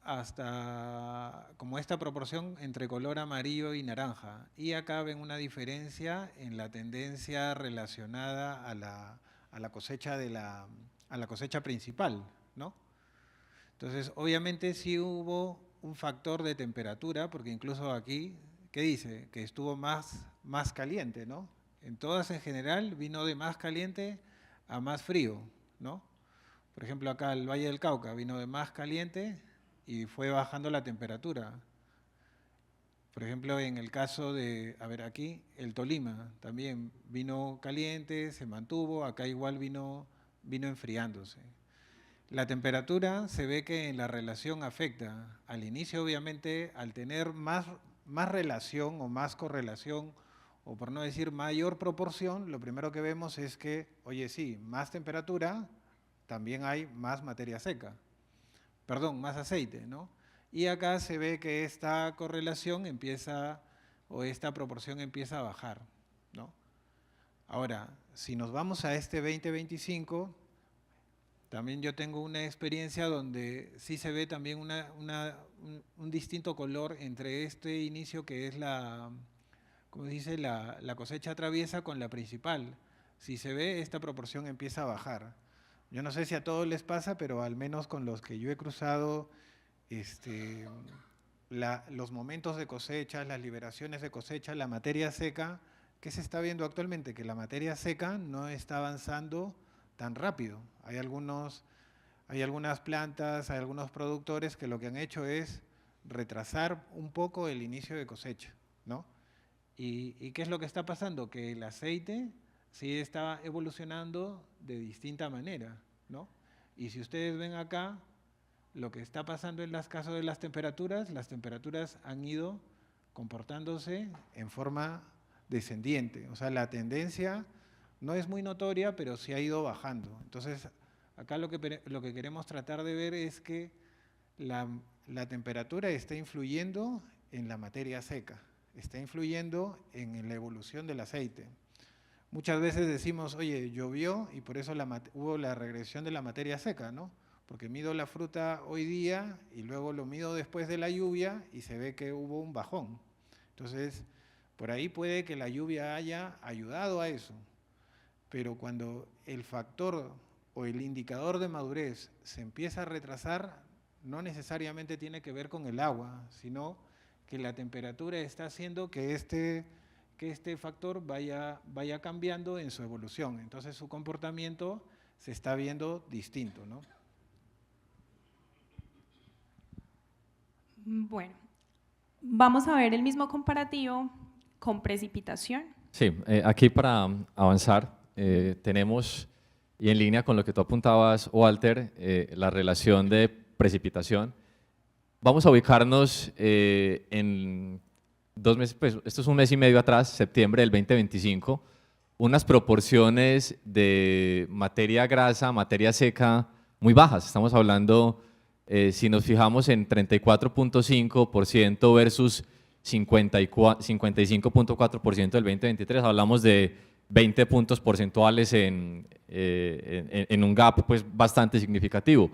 hasta como esta proporción entre color amarillo y naranja, y acá ven una diferencia en la tendencia relacionada a la cosecha a la cosecha principal, ¿no? Entonces, obviamente sí hubo un factor de temperatura, porque incluso aquí, ¿qué dice? Que estuvo más caliente, ¿no? En todas en general vino de más caliente a más frío, ¿no? Por ejemplo, acá el Valle del Cauca vino de más caliente y fue bajando la temperatura. Por ejemplo, en el caso de, a ver aquí, el Tolima también vino caliente, se mantuvo, acá igual vino enfriándose. La temperatura se ve que en la relación afecta. Al inicio, obviamente, al tener más relación o más correlación, o por no decir mayor proporción, lo primero que vemos es que, oye, sí, más temperatura, también hay más materia seca. Perdón, más aceite, ¿no? Y acá se ve que esta correlación empieza, o esta proporción empieza a bajar, ¿no? Ahora, si nos vamos a este 2025, también yo tengo una experiencia donde sí se ve también un distinto color entre este inicio que es como dice, la cosecha traviesa con la principal. Si se ve, esta proporción empieza a bajar. Yo no sé si a todos les pasa, pero al menos con los que yo he cruzado los momentos de cosecha, las liberaciones de cosecha, la materia seca, ¿qué se está viendo actualmente? Que la materia seca no está avanzando tan rápido. Hay algunas plantas, hay algunos productores que lo que han hecho es retrasar un poco el inicio de cosecha, ¿no? ¿Y qué es lo que está pasando? Que el aceite sí está evolucionando de distinta manera, ¿no? Y si ustedes ven acá, lo que está pasando en los casos de las temperaturas han ido comportándose en forma descendiente. O sea, la tendencia No es muy notoria, pero sí ha ido bajando. Entonces, acá lo que queremos tratar de ver es que la temperatura está influyendo en la materia seca, está influyendo en la evolución del aceite. Muchas veces decimos, oye, llovió y por eso hubo la regresión de la materia seca, ¿no? Porque mido la fruta hoy día y luego lo mido después de la lluvia y se ve que hubo un bajón. Entonces, por ahí puede que la lluvia haya ayudado a eso, pero cuando el factor o el indicador de madurez se empieza a retrasar, no necesariamente tiene que ver con el agua, sino que la temperatura está haciendo que este factor vaya cambiando en su evolución. Entonces su comportamiento se está viendo distinto, ¿no? Bueno, vamos a ver el mismo comparativo con precipitación. Sí, aquí para avanzar tenemos, y en línea con lo que tú apuntabas, Walter, la relación de precipitación. Vamos a ubicarnos en 2 meses, pues esto es 1 mes y medio atrás, septiembre del 2025, unas proporciones de materia grasa, materia seca muy bajas. Estamos hablando, si nos fijamos en 34.5% versus 55.4% del 2023, hablamos de 20 puntos porcentuales en un gap pues, bastante significativo.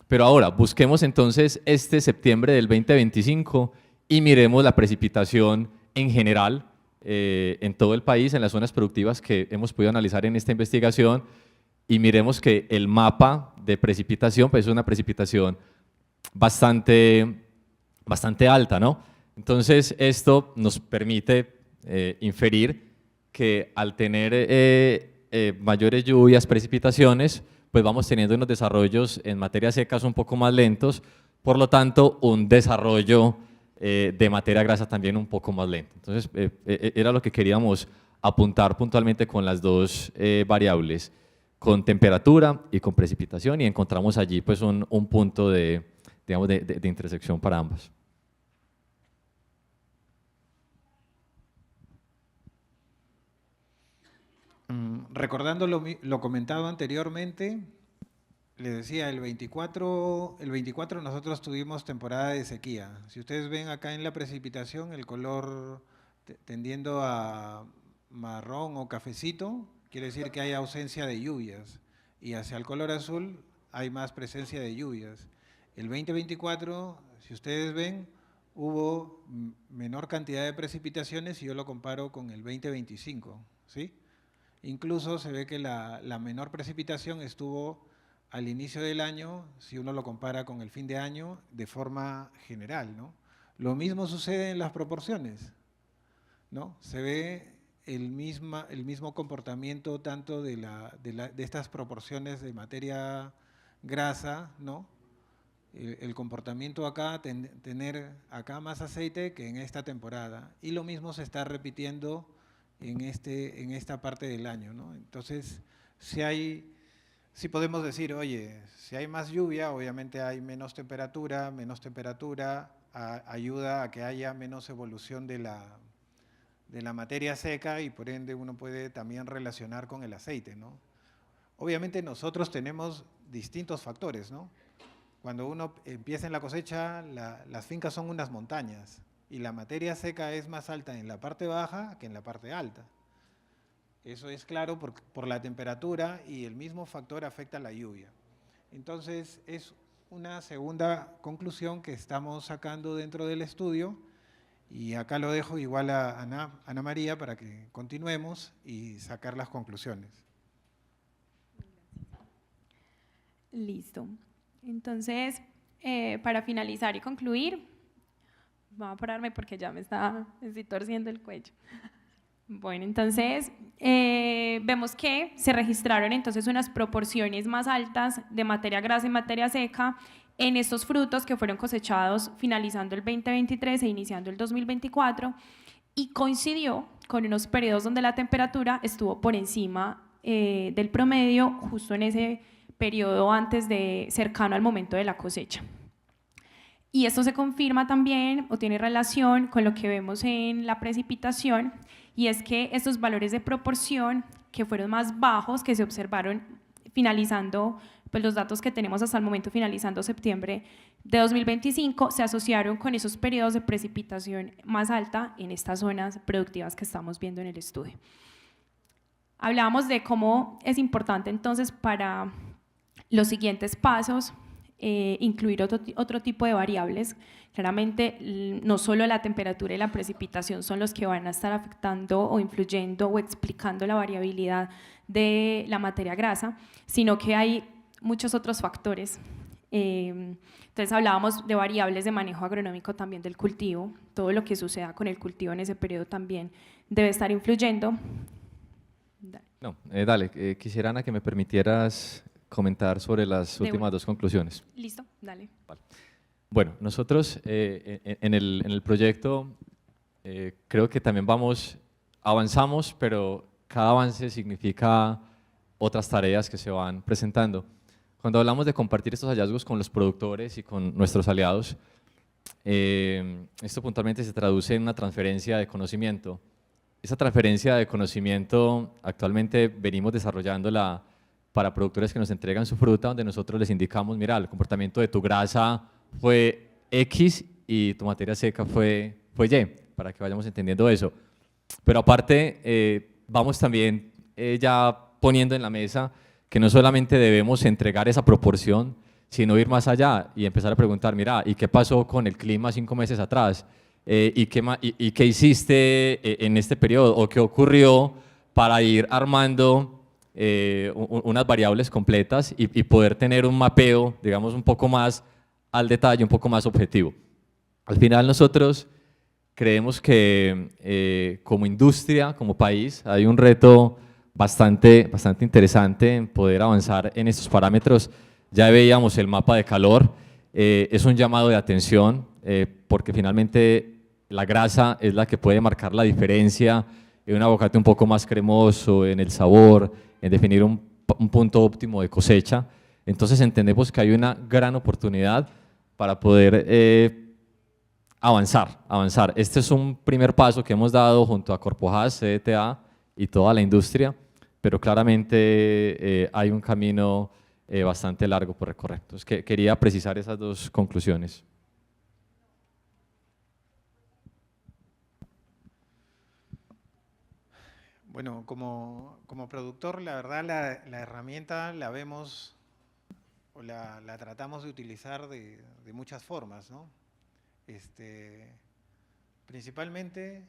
Pero ahora, busquemos entonces este septiembre del 2025 y miremos la precipitación en general en todo el país, en las zonas productivas que hemos podido analizar en esta investigación, y miremos que el mapa de precipitación pues, es una precipitación bastante alta, ¿no? Entonces, esto nos permite inferir que al tener mayores lluvias, precipitaciones, pues vamos teniendo unos desarrollos en materia secas un poco más lentos, por lo tanto, un desarrollo de materia grasa también un poco más lento. Entonces, era lo que queríamos apuntar puntualmente con las dos variables, con temperatura y con precipitación, y encontramos allí pues, un punto de intersección para ambas. Recordando lo comentado anteriormente, les decía, el 24 nosotros tuvimos temporada de sequía. Si ustedes ven acá en la precipitación, el color tendiendo a marrón o cafecito, quiere decir que hay ausencia de lluvias. Y hacia el color azul hay más presencia de lluvias. El 2024, si ustedes ven, hubo menor cantidad de precipitaciones y yo lo comparo con el 2025, ¿sí? Incluso se ve que la menor precipitación estuvo al inicio del año, si uno lo compara con el fin de año, de forma general, ¿no? Lo mismo sucede en las proporciones, ¿no? Se ve el mismo comportamiento tanto de estas proporciones de materia grasa, ¿no? El comportamiento acá, tener acá más aceite que en esta temporada. Y lo mismo se está repitiendo en esta parte del año, ¿no? Entonces, si podemos decir, oye, si hay más lluvia, obviamente hay menos temperatura ayuda a que haya menos evolución de la materia seca y por ende uno puede también relacionar con el aceite, ¿no? Obviamente nosotros tenemos distintos factores, ¿no? Cuando uno empieza en la cosecha, las fincas son unas montañas y la materia seca es más alta en la parte baja que en la parte alta. Eso es claro por la temperatura y el mismo factor afecta a la lluvia. Entonces, es una segunda conclusión que estamos sacando dentro del estudio y acá lo dejo igual a Ana María para que continuemos y sacar las conclusiones. Listo. Entonces, para finalizar y concluir, voy a pararme porque ya me estoy torciendo el cuello. Bueno, entonces vemos que se registraron entonces unas proporciones más altas de materia grasa y materia seca en estos frutos que fueron cosechados finalizando el 2023 e iniciando el 2024 y coincidió con unos periodos donde la temperatura estuvo por encima del promedio justo en ese periodo cercano al momento de la cosecha. Y esto se confirma también o tiene relación con lo que vemos en la precipitación, y es que estos valores de proporción que fueron más bajos, que se observaron finalizando, pues los datos que tenemos hasta el momento, finalizando septiembre de 2025, se asociaron con esos periodos de precipitación más alta en estas zonas productivas que estamos viendo en el estudio. Hablábamos de cómo es importante entonces para los siguientes pasos incluir otro tipo de variables. Claramente no solo la temperatura y la precipitación son los que van a estar afectando o influyendo o explicando la variabilidad de la materia grasa, sino que hay muchos otros factores. Entonces hablábamos de variables de manejo agronómico también del cultivo, todo lo que suceda con el cultivo en ese periodo también debe estar influyendo. No, dale, quisiera, Ana, que me permitieras comentar sobre las últimas dos conclusiones. Listo, dale. Vale. Bueno, nosotros en el proyecto creo que también avanzamos, pero cada avance significa otras tareas que se van presentando. Cuando hablamos de compartir estos hallazgos con los productores y con nuestros aliados, esto puntualmente se traduce en una transferencia de conocimiento. Esa transferencia de conocimiento actualmente venimos desarrollándola para productores que nos entregan su fruta, donde nosotros les indicamos, mira, el comportamiento de tu grasa fue X y tu materia seca fue Y, para que vayamos entendiendo eso. Pero aparte, vamos también ya poniendo en la mesa que no solamente debemos entregar esa proporción, sino ir más allá y empezar a preguntar, mira, ¿y qué pasó con el clima 5 meses atrás? ¿Y qué hiciste en este periodo? ¿O qué ocurrió para ir armando unas variables completas y poder tener un mapeo, digamos, un poco más al detalle, un poco más objetivo? Al final nosotros creemos que como industria, como país, hay un reto bastante interesante en poder avanzar en estos parámetros. Ya veíamos el mapa de calor, es un llamado de atención porque finalmente la grasa es la que puede marcar la diferencia en un aguacate un poco más cremoso, en el sabor, en definir un punto óptimo de cosecha. Entonces entendemos que hay una gran oportunidad para poder avanzar. Este es un primer paso que hemos dado junto a Corpojas, CDTA y toda la industria, pero claramente hay un camino bastante largo por recorrer. Entonces quería precisar esas dos conclusiones. Bueno, como productor, la verdad la herramienta la vemos o la tratamos de utilizar de muchas formas, ¿no? Principalmente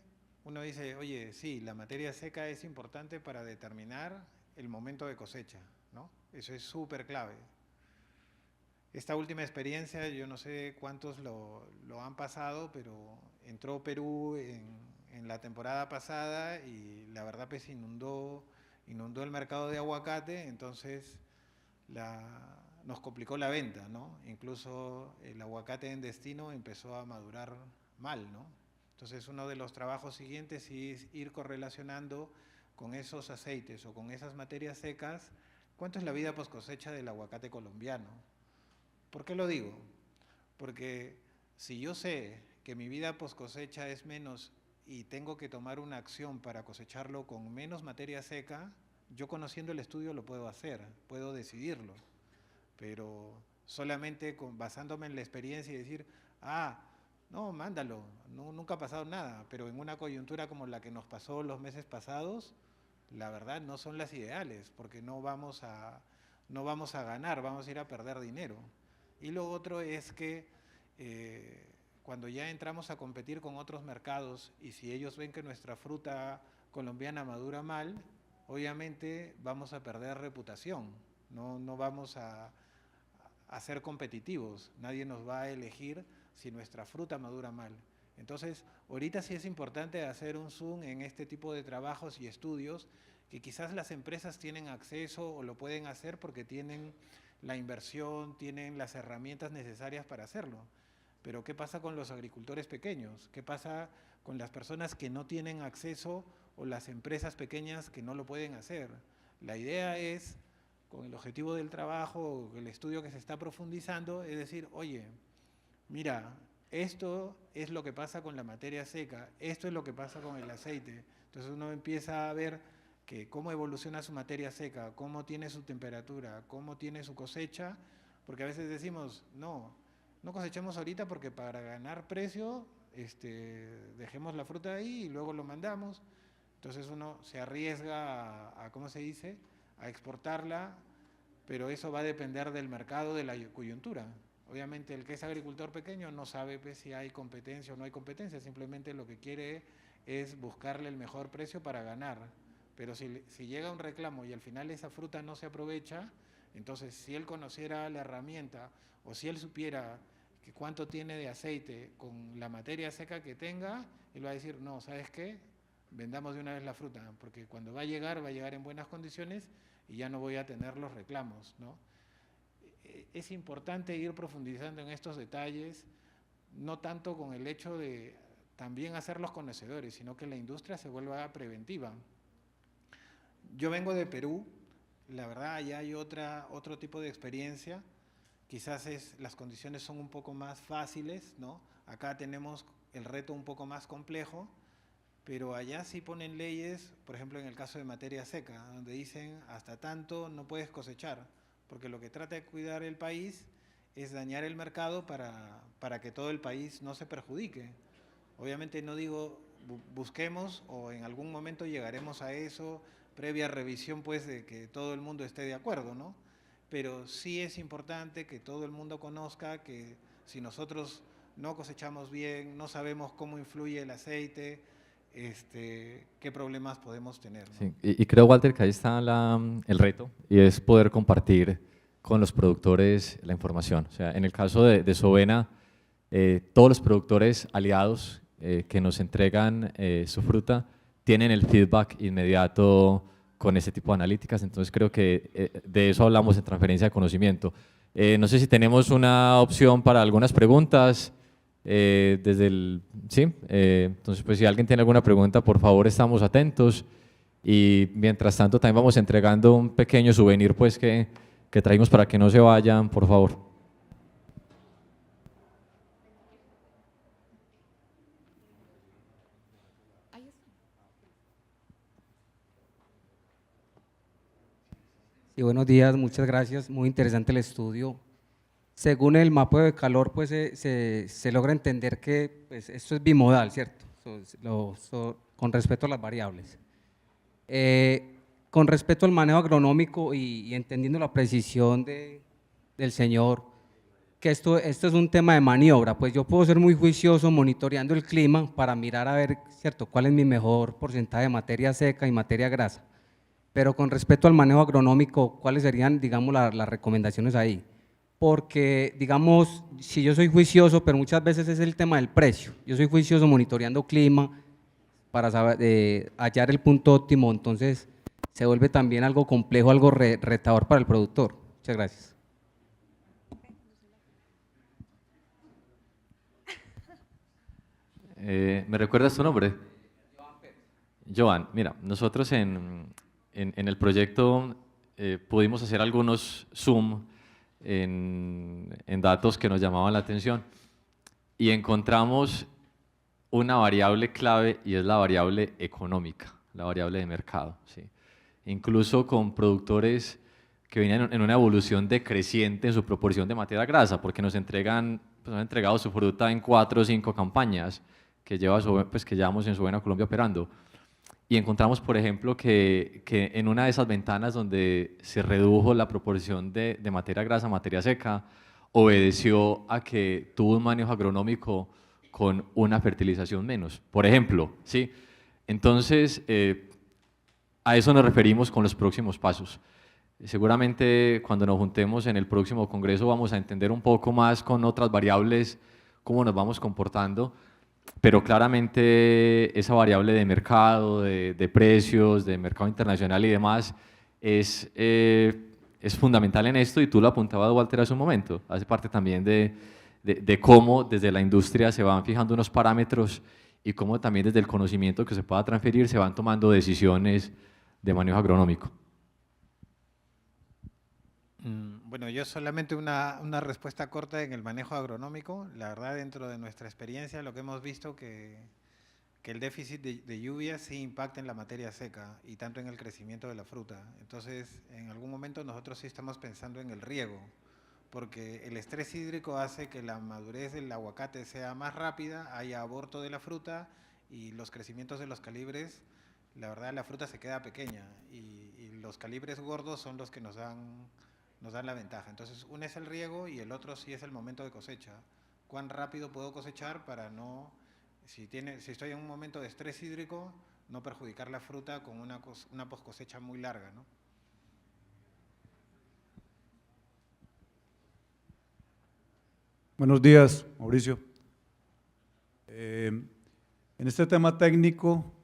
uno dice, oye, sí, la materia seca es importante para determinar el momento de cosecha, ¿no? Eso es súper clave. Esta última experiencia, yo no sé cuántos lo han pasado, pero entró Perú en la temporada pasada y la verdad pues inundó el mercado de aguacate, entonces nos complicó la venta, ¿no? Incluso el aguacate en destino empezó a madurar mal, ¿no? Entonces uno de los trabajos siguientes es ir correlacionando con esos aceites o con esas materias secas, ¿cuánto es la vida post cosecha del aguacate colombiano? ¿Por qué lo digo? Porque si yo sé que mi vida post cosecha es menos y tengo que tomar una acción para cosecharlo con menos materia seca, yo conociendo el estudio lo puedo hacer, puedo decidirlo, pero solamente basándome en la experiencia y decir, no, mándalo, nunca ha pasado nada, pero en una coyuntura como la que nos pasó los meses pasados, la verdad no son las ideales, porque no vamos a ganar, vamos a ir a perder dinero. Y lo otro es que cuando ya entramos a competir con otros mercados y si ellos ven que nuestra fruta colombiana madura mal, obviamente vamos a perder reputación, no vamos a ser competitivos, nadie nos va a elegir si nuestra fruta madura mal. Entonces, ahorita sí es importante hacer un zoom en este tipo de trabajos y estudios que quizás las empresas tienen acceso o lo pueden hacer porque tienen la inversión, tienen las herramientas necesarias para hacerlo. Pero ¿qué pasa con los agricultores pequeños? ¿Qué pasa con las personas que no tienen acceso o las empresas pequeñas que no lo pueden hacer? La idea es, con el objetivo del trabajo, el estudio que se está profundizando, es decir, oye, mira, esto es lo que pasa con la materia seca, esto es lo que pasa con el aceite. Entonces uno empieza a ver que cómo evoluciona su materia seca, cómo tiene su temperatura, cómo tiene su cosecha, porque a veces decimos, no cosechemos ahorita porque para ganar precio dejemos la fruta ahí y luego lo mandamos. Entonces uno se arriesga a ¿cómo se dice?, a exportarla, pero eso va a depender del mercado, de la coyuntura. Obviamente el que es agricultor pequeño no sabe pues, si hay competencia o no hay competencia, simplemente lo que quiere es buscarle el mejor precio para ganar. Pero si llega un reclamo y al final esa fruta no se aprovecha, entonces si él conociera la herramienta o si él supiera que cuánto tiene de aceite con la materia seca que tenga, él va a decir, no, ¿sabes qué? Vendamos de una vez la fruta, porque cuando va a llegar en buenas condiciones y ya no voy a tener los reclamos, ¿no? Es importante ir profundizando en estos detalles, no tanto con el hecho de también hacerlos conocedores, sino que la industria se vuelva preventiva. Yo vengo de Perú, la verdad allá hay otro tipo de experiencia, quizás las condiciones son un poco más fáciles, ¿no? Acá tenemos el reto un poco más complejo, pero allá sí ponen leyes, por ejemplo en el caso de materia seca, donde dicen hasta tanto no puedes cosechar, porque lo que trata de cuidar el país es dañar el mercado para que todo el país no se perjudique. Obviamente no digo busquemos o en algún momento llegaremos a eso, previa revisión pues de que todo el mundo esté de acuerdo, ¿no? Pero sí es importante que todo el mundo conozca que si nosotros no cosechamos bien, no sabemos cómo influye el aceite, qué problemas podemos tener, ¿no? Sí, y creo, Walter, que ahí está el reto y es poder compartir con los productores la información. O sea, en el caso de Sovena, todos los productores aliados que nos entregan su fruta tienen el feedback inmediato con ese tipo de analíticas, entonces creo que de eso hablamos en transferencia de conocimiento. No sé si tenemos una opción para algunas preguntas. Sí, entonces pues si alguien tiene alguna pregunta, por favor estamos atentos y mientras tanto también vamos entregando un pequeño souvenir pues que traímos para que no se vayan, por favor. Sí, buenos días, muchas gracias, muy interesante el estudio. Según el mapa de calor, pues se logra entender que pues, esto es bimodal, ¿cierto? Con respecto a las variables. Con respecto al manejo agronómico y entendiendo la precisión del señor, que esto es un tema de maniobra, pues yo puedo ser muy juicioso monitoreando el clima para mirar a ver, ¿cierto?, cuál es mi mejor porcentaje de materia seca y materia grasa. Pero con respecto al manejo agronómico, ¿cuáles serían, digamos, las recomendaciones ahí? Porque, digamos, si yo soy juicioso, pero muchas veces es el tema del precio, yo soy juicioso monitoreando clima para saber, hallar el punto óptimo, entonces se vuelve también algo complejo, algo retador para el productor. Muchas gracias. ¿Me recuerdas tu nombre? Joan, mira, nosotros en el proyecto pudimos hacer algunos zoom en datos que nos llamaban la atención y encontramos una variable clave y es la variable económica, la variable de mercado, ¿sí? Incluso con productores que venían en una evolución decreciente en su proporción de materia grasa, porque nos entregan, pues han entregado su fruta en 4 o 5 campañas que llevamos en Sovena Colombia operando. Y encontramos, por ejemplo, que en una de esas ventanas donde se redujo la proporción de materia grasa a materia seca, obedeció a que tuvo un manejo agronómico con una fertilización menos, por ejemplo, ¿sí? Entonces, a eso nos referimos con los próximos pasos. Seguramente cuando nos juntemos en el próximo congreso vamos a entender un poco más con otras variables cómo nos vamos comportando, pero claramente esa variable de mercado, de precios, de mercado internacional y demás es fundamental en esto y tú lo apuntabas, Walter, hace un momento. Hace parte también de cómo desde la industria se van fijando unos parámetros y cómo también desde el conocimiento que se pueda transferir se van tomando decisiones de manejo agronómico. Bueno, yo solamente una respuesta corta en el manejo agronómico. La verdad, dentro de nuestra experiencia, lo que hemos visto que que el déficit de lluvia sí impacta en la materia seca y tanto en el crecimiento de la fruta. Entonces, en algún momento nosotros sí estamos pensando en el riego, porque el estrés hídrico hace que la madurez del aguacate sea más rápida, haya aborto de la fruta y los crecimientos de los calibres, la verdad la fruta se queda pequeña y los calibres gordos son los que nos dan la ventaja. Entonces, uno es el riego y el otro sí es el momento de cosecha. ¿Cuán rápido puedo cosechar para no, si estoy en un momento de estrés hídrico, no perjudicar la fruta con una post cosecha muy larga, ¿no? Buenos días, Mauricio. En este tema técnico,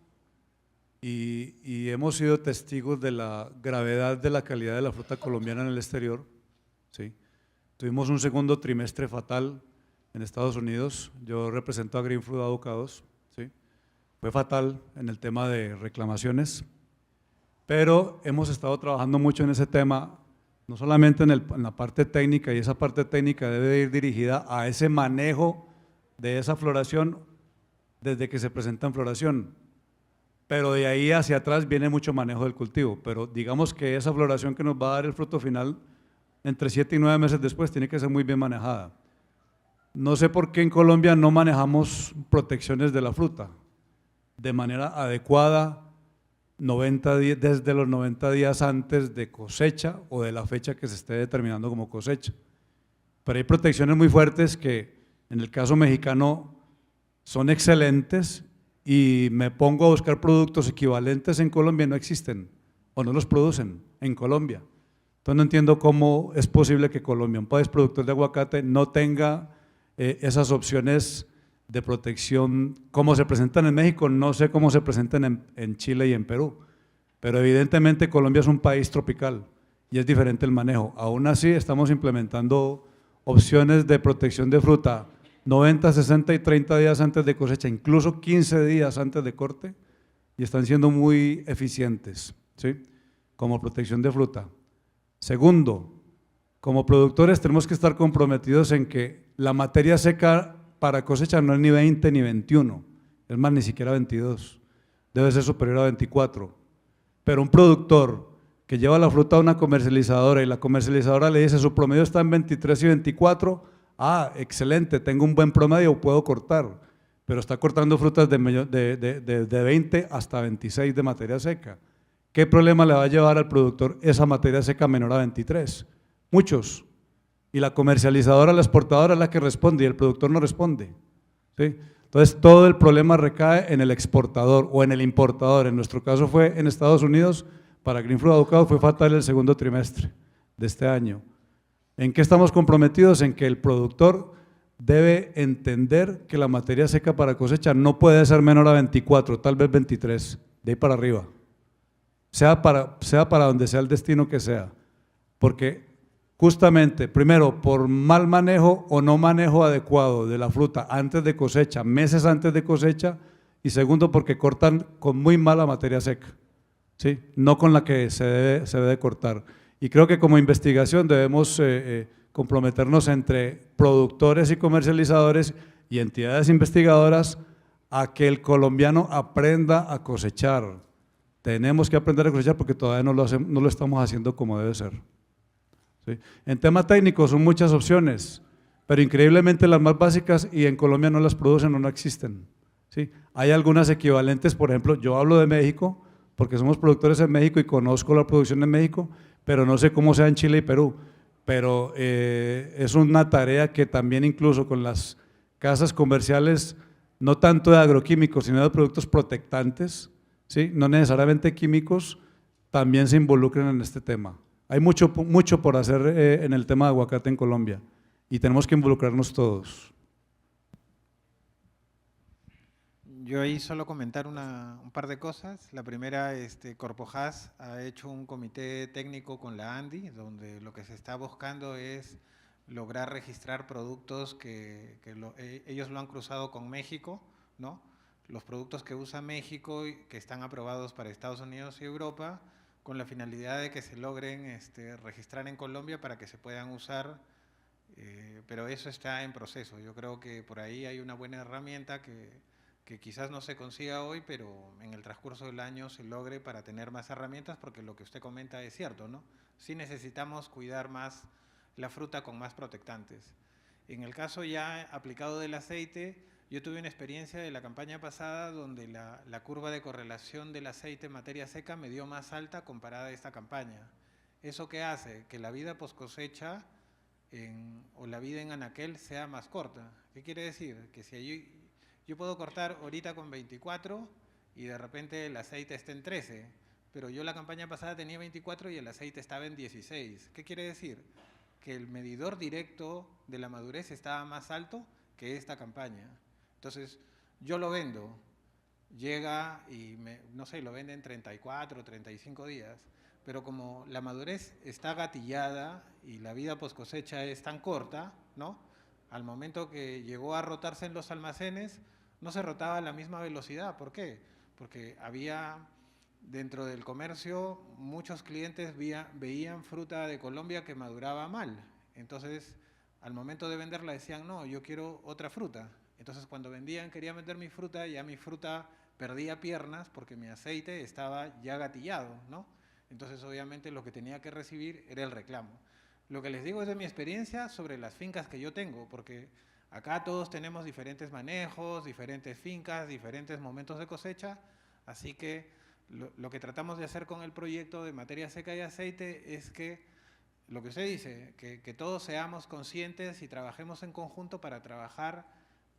y hemos sido testigos de la gravedad de la calidad de la fruta colombiana en el exterior, ¿sí? Tuvimos un segundo trimestre fatal en Estados Unidos, yo represento a Green Fruit Avocados, ¿sí? Fue fatal en el tema de reclamaciones, pero hemos estado trabajando mucho en ese tema, no solamente en la parte técnica, y esa parte técnica debe ir dirigida a ese manejo de esa floración desde que se presenta en floración, pero de ahí hacia atrás viene mucho manejo del cultivo, pero digamos que esa floración que nos va a dar el fruto final, entre 7 y 9 meses después, tiene que ser muy bien manejada. No sé por qué en Colombia no manejamos protecciones de la fruta de manera adecuada, desde los 90 días antes de cosecha o de la fecha que se esté determinando como cosecha. Pero hay protecciones muy fuertes que en el caso mexicano son excelentes y me pongo a buscar productos equivalentes en Colombia y no existen o no los producen en Colombia. Entonces no entiendo cómo es posible que Colombia, un país productor de aguacate, no tenga esas opciones de protección como se presentan en México. No sé cómo se presentan en Chile y en Perú, pero evidentemente Colombia es un país tropical y es diferente el manejo. Aún así estamos implementando opciones de protección de fruta 90, 60 y 30 días antes de cosecha, incluso 15 días antes de corte, y están siendo muy eficientes, ¿sí? Como protección de fruta. Segundo, como productores tenemos que estar comprometidos en que la materia seca para cosecha no es ni 20 ni 21, es más, ni siquiera 22, debe ser superior a 24. Pero un productor que lleva la fruta a una comercializadora y la comercializadora le dice su promedio está en 23 y 24, excelente, tengo un buen promedio, puedo cortar, pero está cortando frutas de 20 hasta 26 de materia seca. ¿Qué problema le va a llevar al productor esa materia seca menor a 23? Muchos. Y la comercializadora, la exportadora es la que responde y el productor no responde, ¿sí? Entonces todo el problema recae en el exportador o en el importador. En nuestro caso fue en Estados Unidos, para Green Fruit Avocados fue fatal el segundo trimestre de este año. ¿En qué estamos comprometidos? En que el productor debe entender que la materia seca para cosecha no puede ser menor a 24, tal vez 23, de ahí para arriba, sea para donde sea el destino que sea, porque justamente, primero, por mal manejo o no manejo adecuado de la fruta antes de cosecha, meses antes de cosecha, y segundo, porque cortan con muy mala materia seca, ¿sí? No con la que se debe cortar. Y creo que como investigación debemos comprometernos entre productores y comercializadores y entidades investigadoras a que el colombiano aprenda a cosechar. Tenemos que aprender a cosechar porque todavía no lo estamos haciendo como debe ser, ¿sí? En tema técnico son muchas opciones, pero increíblemente las más básicas y en Colombia no las producen o no existen, ¿sí? Hay algunas equivalentes, por ejemplo, yo hablo de México porque somos productores en México y conozco la producción en México, pero no sé cómo sea en Chile y Perú, pero es una tarea que también incluso con las casas comerciales, no tanto de agroquímicos, sino de productos protectantes, ¿sí? No necesariamente químicos, también se involucran en este tema. Hay mucho por hacer en el tema de aguacate en Colombia y tenemos que involucrarnos todos. Yo ahí solo comentar un par de cosas. La primera, Corpojas ha hecho un comité técnico con la ANDI, donde lo que se está buscando es lograr registrar productos que ellos lo han cruzado con México, ¿no? Los productos que usa México y que están aprobados para Estados Unidos y Europa, con la finalidad de que se logren registrar en Colombia para que se puedan usar, pero eso está en proceso. Yo creo que por ahí hay una buena herramienta que que quizás no se consiga hoy, pero en el transcurso del año se logre para tener más herramientas, porque lo que usted comenta es cierto, ¿no? Sí necesitamos cuidar más la fruta con más protectantes. En el caso ya aplicado del aceite, yo tuve una experiencia de la campaña pasada donde la curva de correlación del aceite en materia seca me dio más alta comparada a esta campaña. ¿Eso qué hace? Que la vida post cosecha o la vida en anaquel sea más corta. ¿Qué quiere decir? Que si yo puedo cortar ahorita con 24 y de repente el aceite está en 13, pero yo la campaña pasada tenía 24 y el aceite estaba en 16. ¿Qué quiere decir? Que el medidor directo de la madurez estaba más alto que esta campaña. Entonces, yo lo vendo, llega y, no sé, lo vende en 34, 35 días, pero como la madurez está gatillada y la vida post cosecha es tan corta, ¿no? Al momento que llegó a rotarse en los almacenes, no se rotaba a la misma velocidad. ¿Por qué? Porque había dentro del comercio muchos clientes veían fruta de Colombia que maduraba mal. Entonces, al momento de venderla decían, no, yo quiero otra fruta. Entonces, cuando querían vender mi fruta, ya mi fruta perdía piernas porque mi aceite estaba ya gatillado, ¿no? Entonces, obviamente, lo que tenía que recibir era el reclamo. Lo que les digo es de mi experiencia sobre las fincas que yo tengo, porque acá todos tenemos diferentes manejos, diferentes fincas, diferentes momentos de cosecha, así que lo que tratamos de hacer con el proyecto de materia seca y aceite es que, lo que usted dice, que todos seamos conscientes y trabajemos en conjunto para trabajar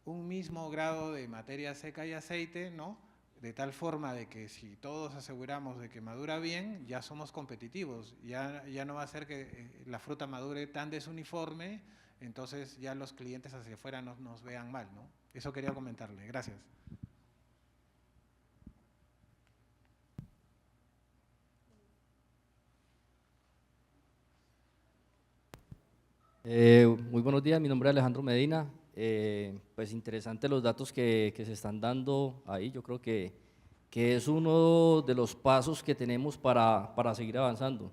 un mismo grado de materia seca y aceite, ¿no? De tal forma de que si todos aseguramos de que madura bien, ya somos competitivos, ya no va a ser que la fruta madure tan desuniforme, entonces ya los clientes hacia afuera nos vean mal, ¿no? Eso quería comentarle. Gracias. Muy buenos días, mi nombre es Alejandro Medina. Pues interesante los datos que se están dando ahí. Yo creo que es uno de los pasos que tenemos para seguir avanzando.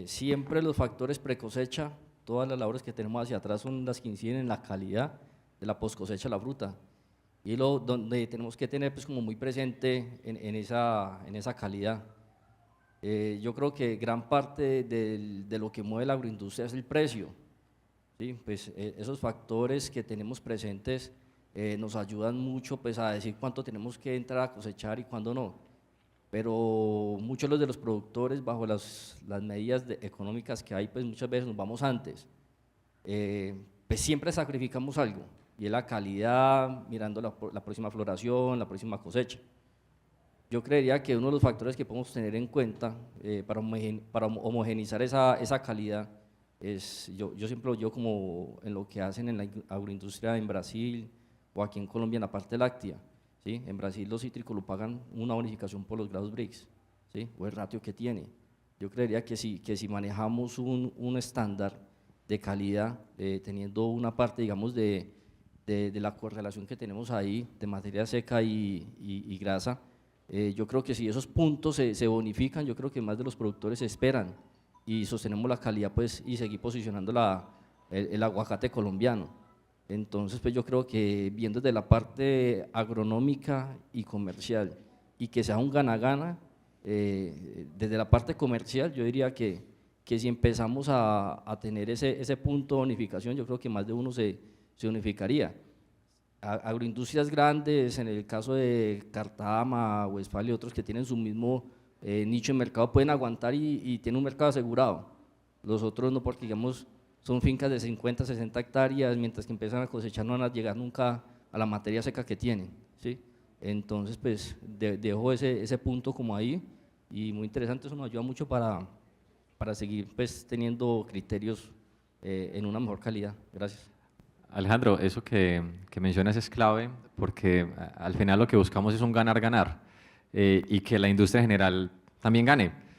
Siempre los factores pre-cosecha, todas las labores que tenemos hacia atrás son las que inciden en la calidad de la post-cosecha de la fruta. Y donde tenemos que tener pues como muy presente en esa calidad. Yo creo que gran parte de lo que mueve la agroindustria es el precio. ¿Sí? Pues esos factores que tenemos presentes nos ayudan mucho pues, a decir cuánto tenemos que entrar a cosechar y cuándo no. Pero muchos de los productores, bajo las medidas económicas que hay, pues muchas veces nos vamos antes. Pues siempre sacrificamos algo, y es la calidad, mirando la próxima floración, la próxima cosecha. Yo creería que uno de los factores que podemos tener en cuenta para homogeneizar esa calidad es, yo siempre lo llevo como en lo que hacen en la agroindustria en Brasil o aquí en Colombia en la parte láctea. ¿Sí? En Brasil los cítricos lo pagan una bonificación por los grados Brix, ¿sí? O el ratio que tiene. Yo creería que si manejamos un estándar de calidad, teniendo una parte, digamos, de la correlación que tenemos ahí de materia seca y grasa, yo creo que si esos puntos se bonifican, yo creo que más de los productores esperan y sostenemos la calidad pues, y seguir posicionando el aguacate colombiano. Entonces, pues yo creo que viendo desde la parte agronómica y comercial y que sea un gana-gana, desde la parte comercial yo diría que si empezamos a tener ese punto de bonificación, yo creo que más de uno se unificaría. Agroindustrias grandes, en el caso de Cartama, Westfalia y otros que tienen su mismo nicho de mercado, pueden aguantar y tienen un mercado asegurado. Los otros no, porque digamos son fincas de 50, 60 hectáreas, mientras que empiezan a cosechar no van a llegar nunca a la materia seca que tienen, ¿sí? Entonces, pues dejo ese punto como ahí, y muy interesante, eso nos ayuda mucho para seguir pues, teniendo criterios en una mejor calidad. Gracias. Alejandro, eso que mencionas es clave, porque al final lo que buscamos es un ganar-ganar, y que la industria en general también gane.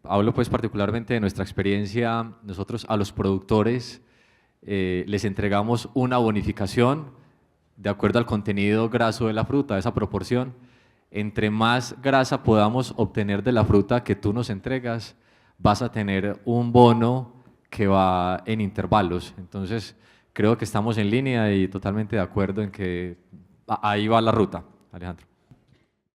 Hablo pues particularmente de nuestra experiencia. Nosotros a los productores les entregamos una bonificación de acuerdo al contenido graso de la fruta, esa proporción. Entre más grasa podamos obtener de la fruta que tú nos entregas, vas a tener un bono que va en intervalos. Entonces creo que estamos en línea y totalmente de acuerdo en que ahí va la ruta, Alejandro.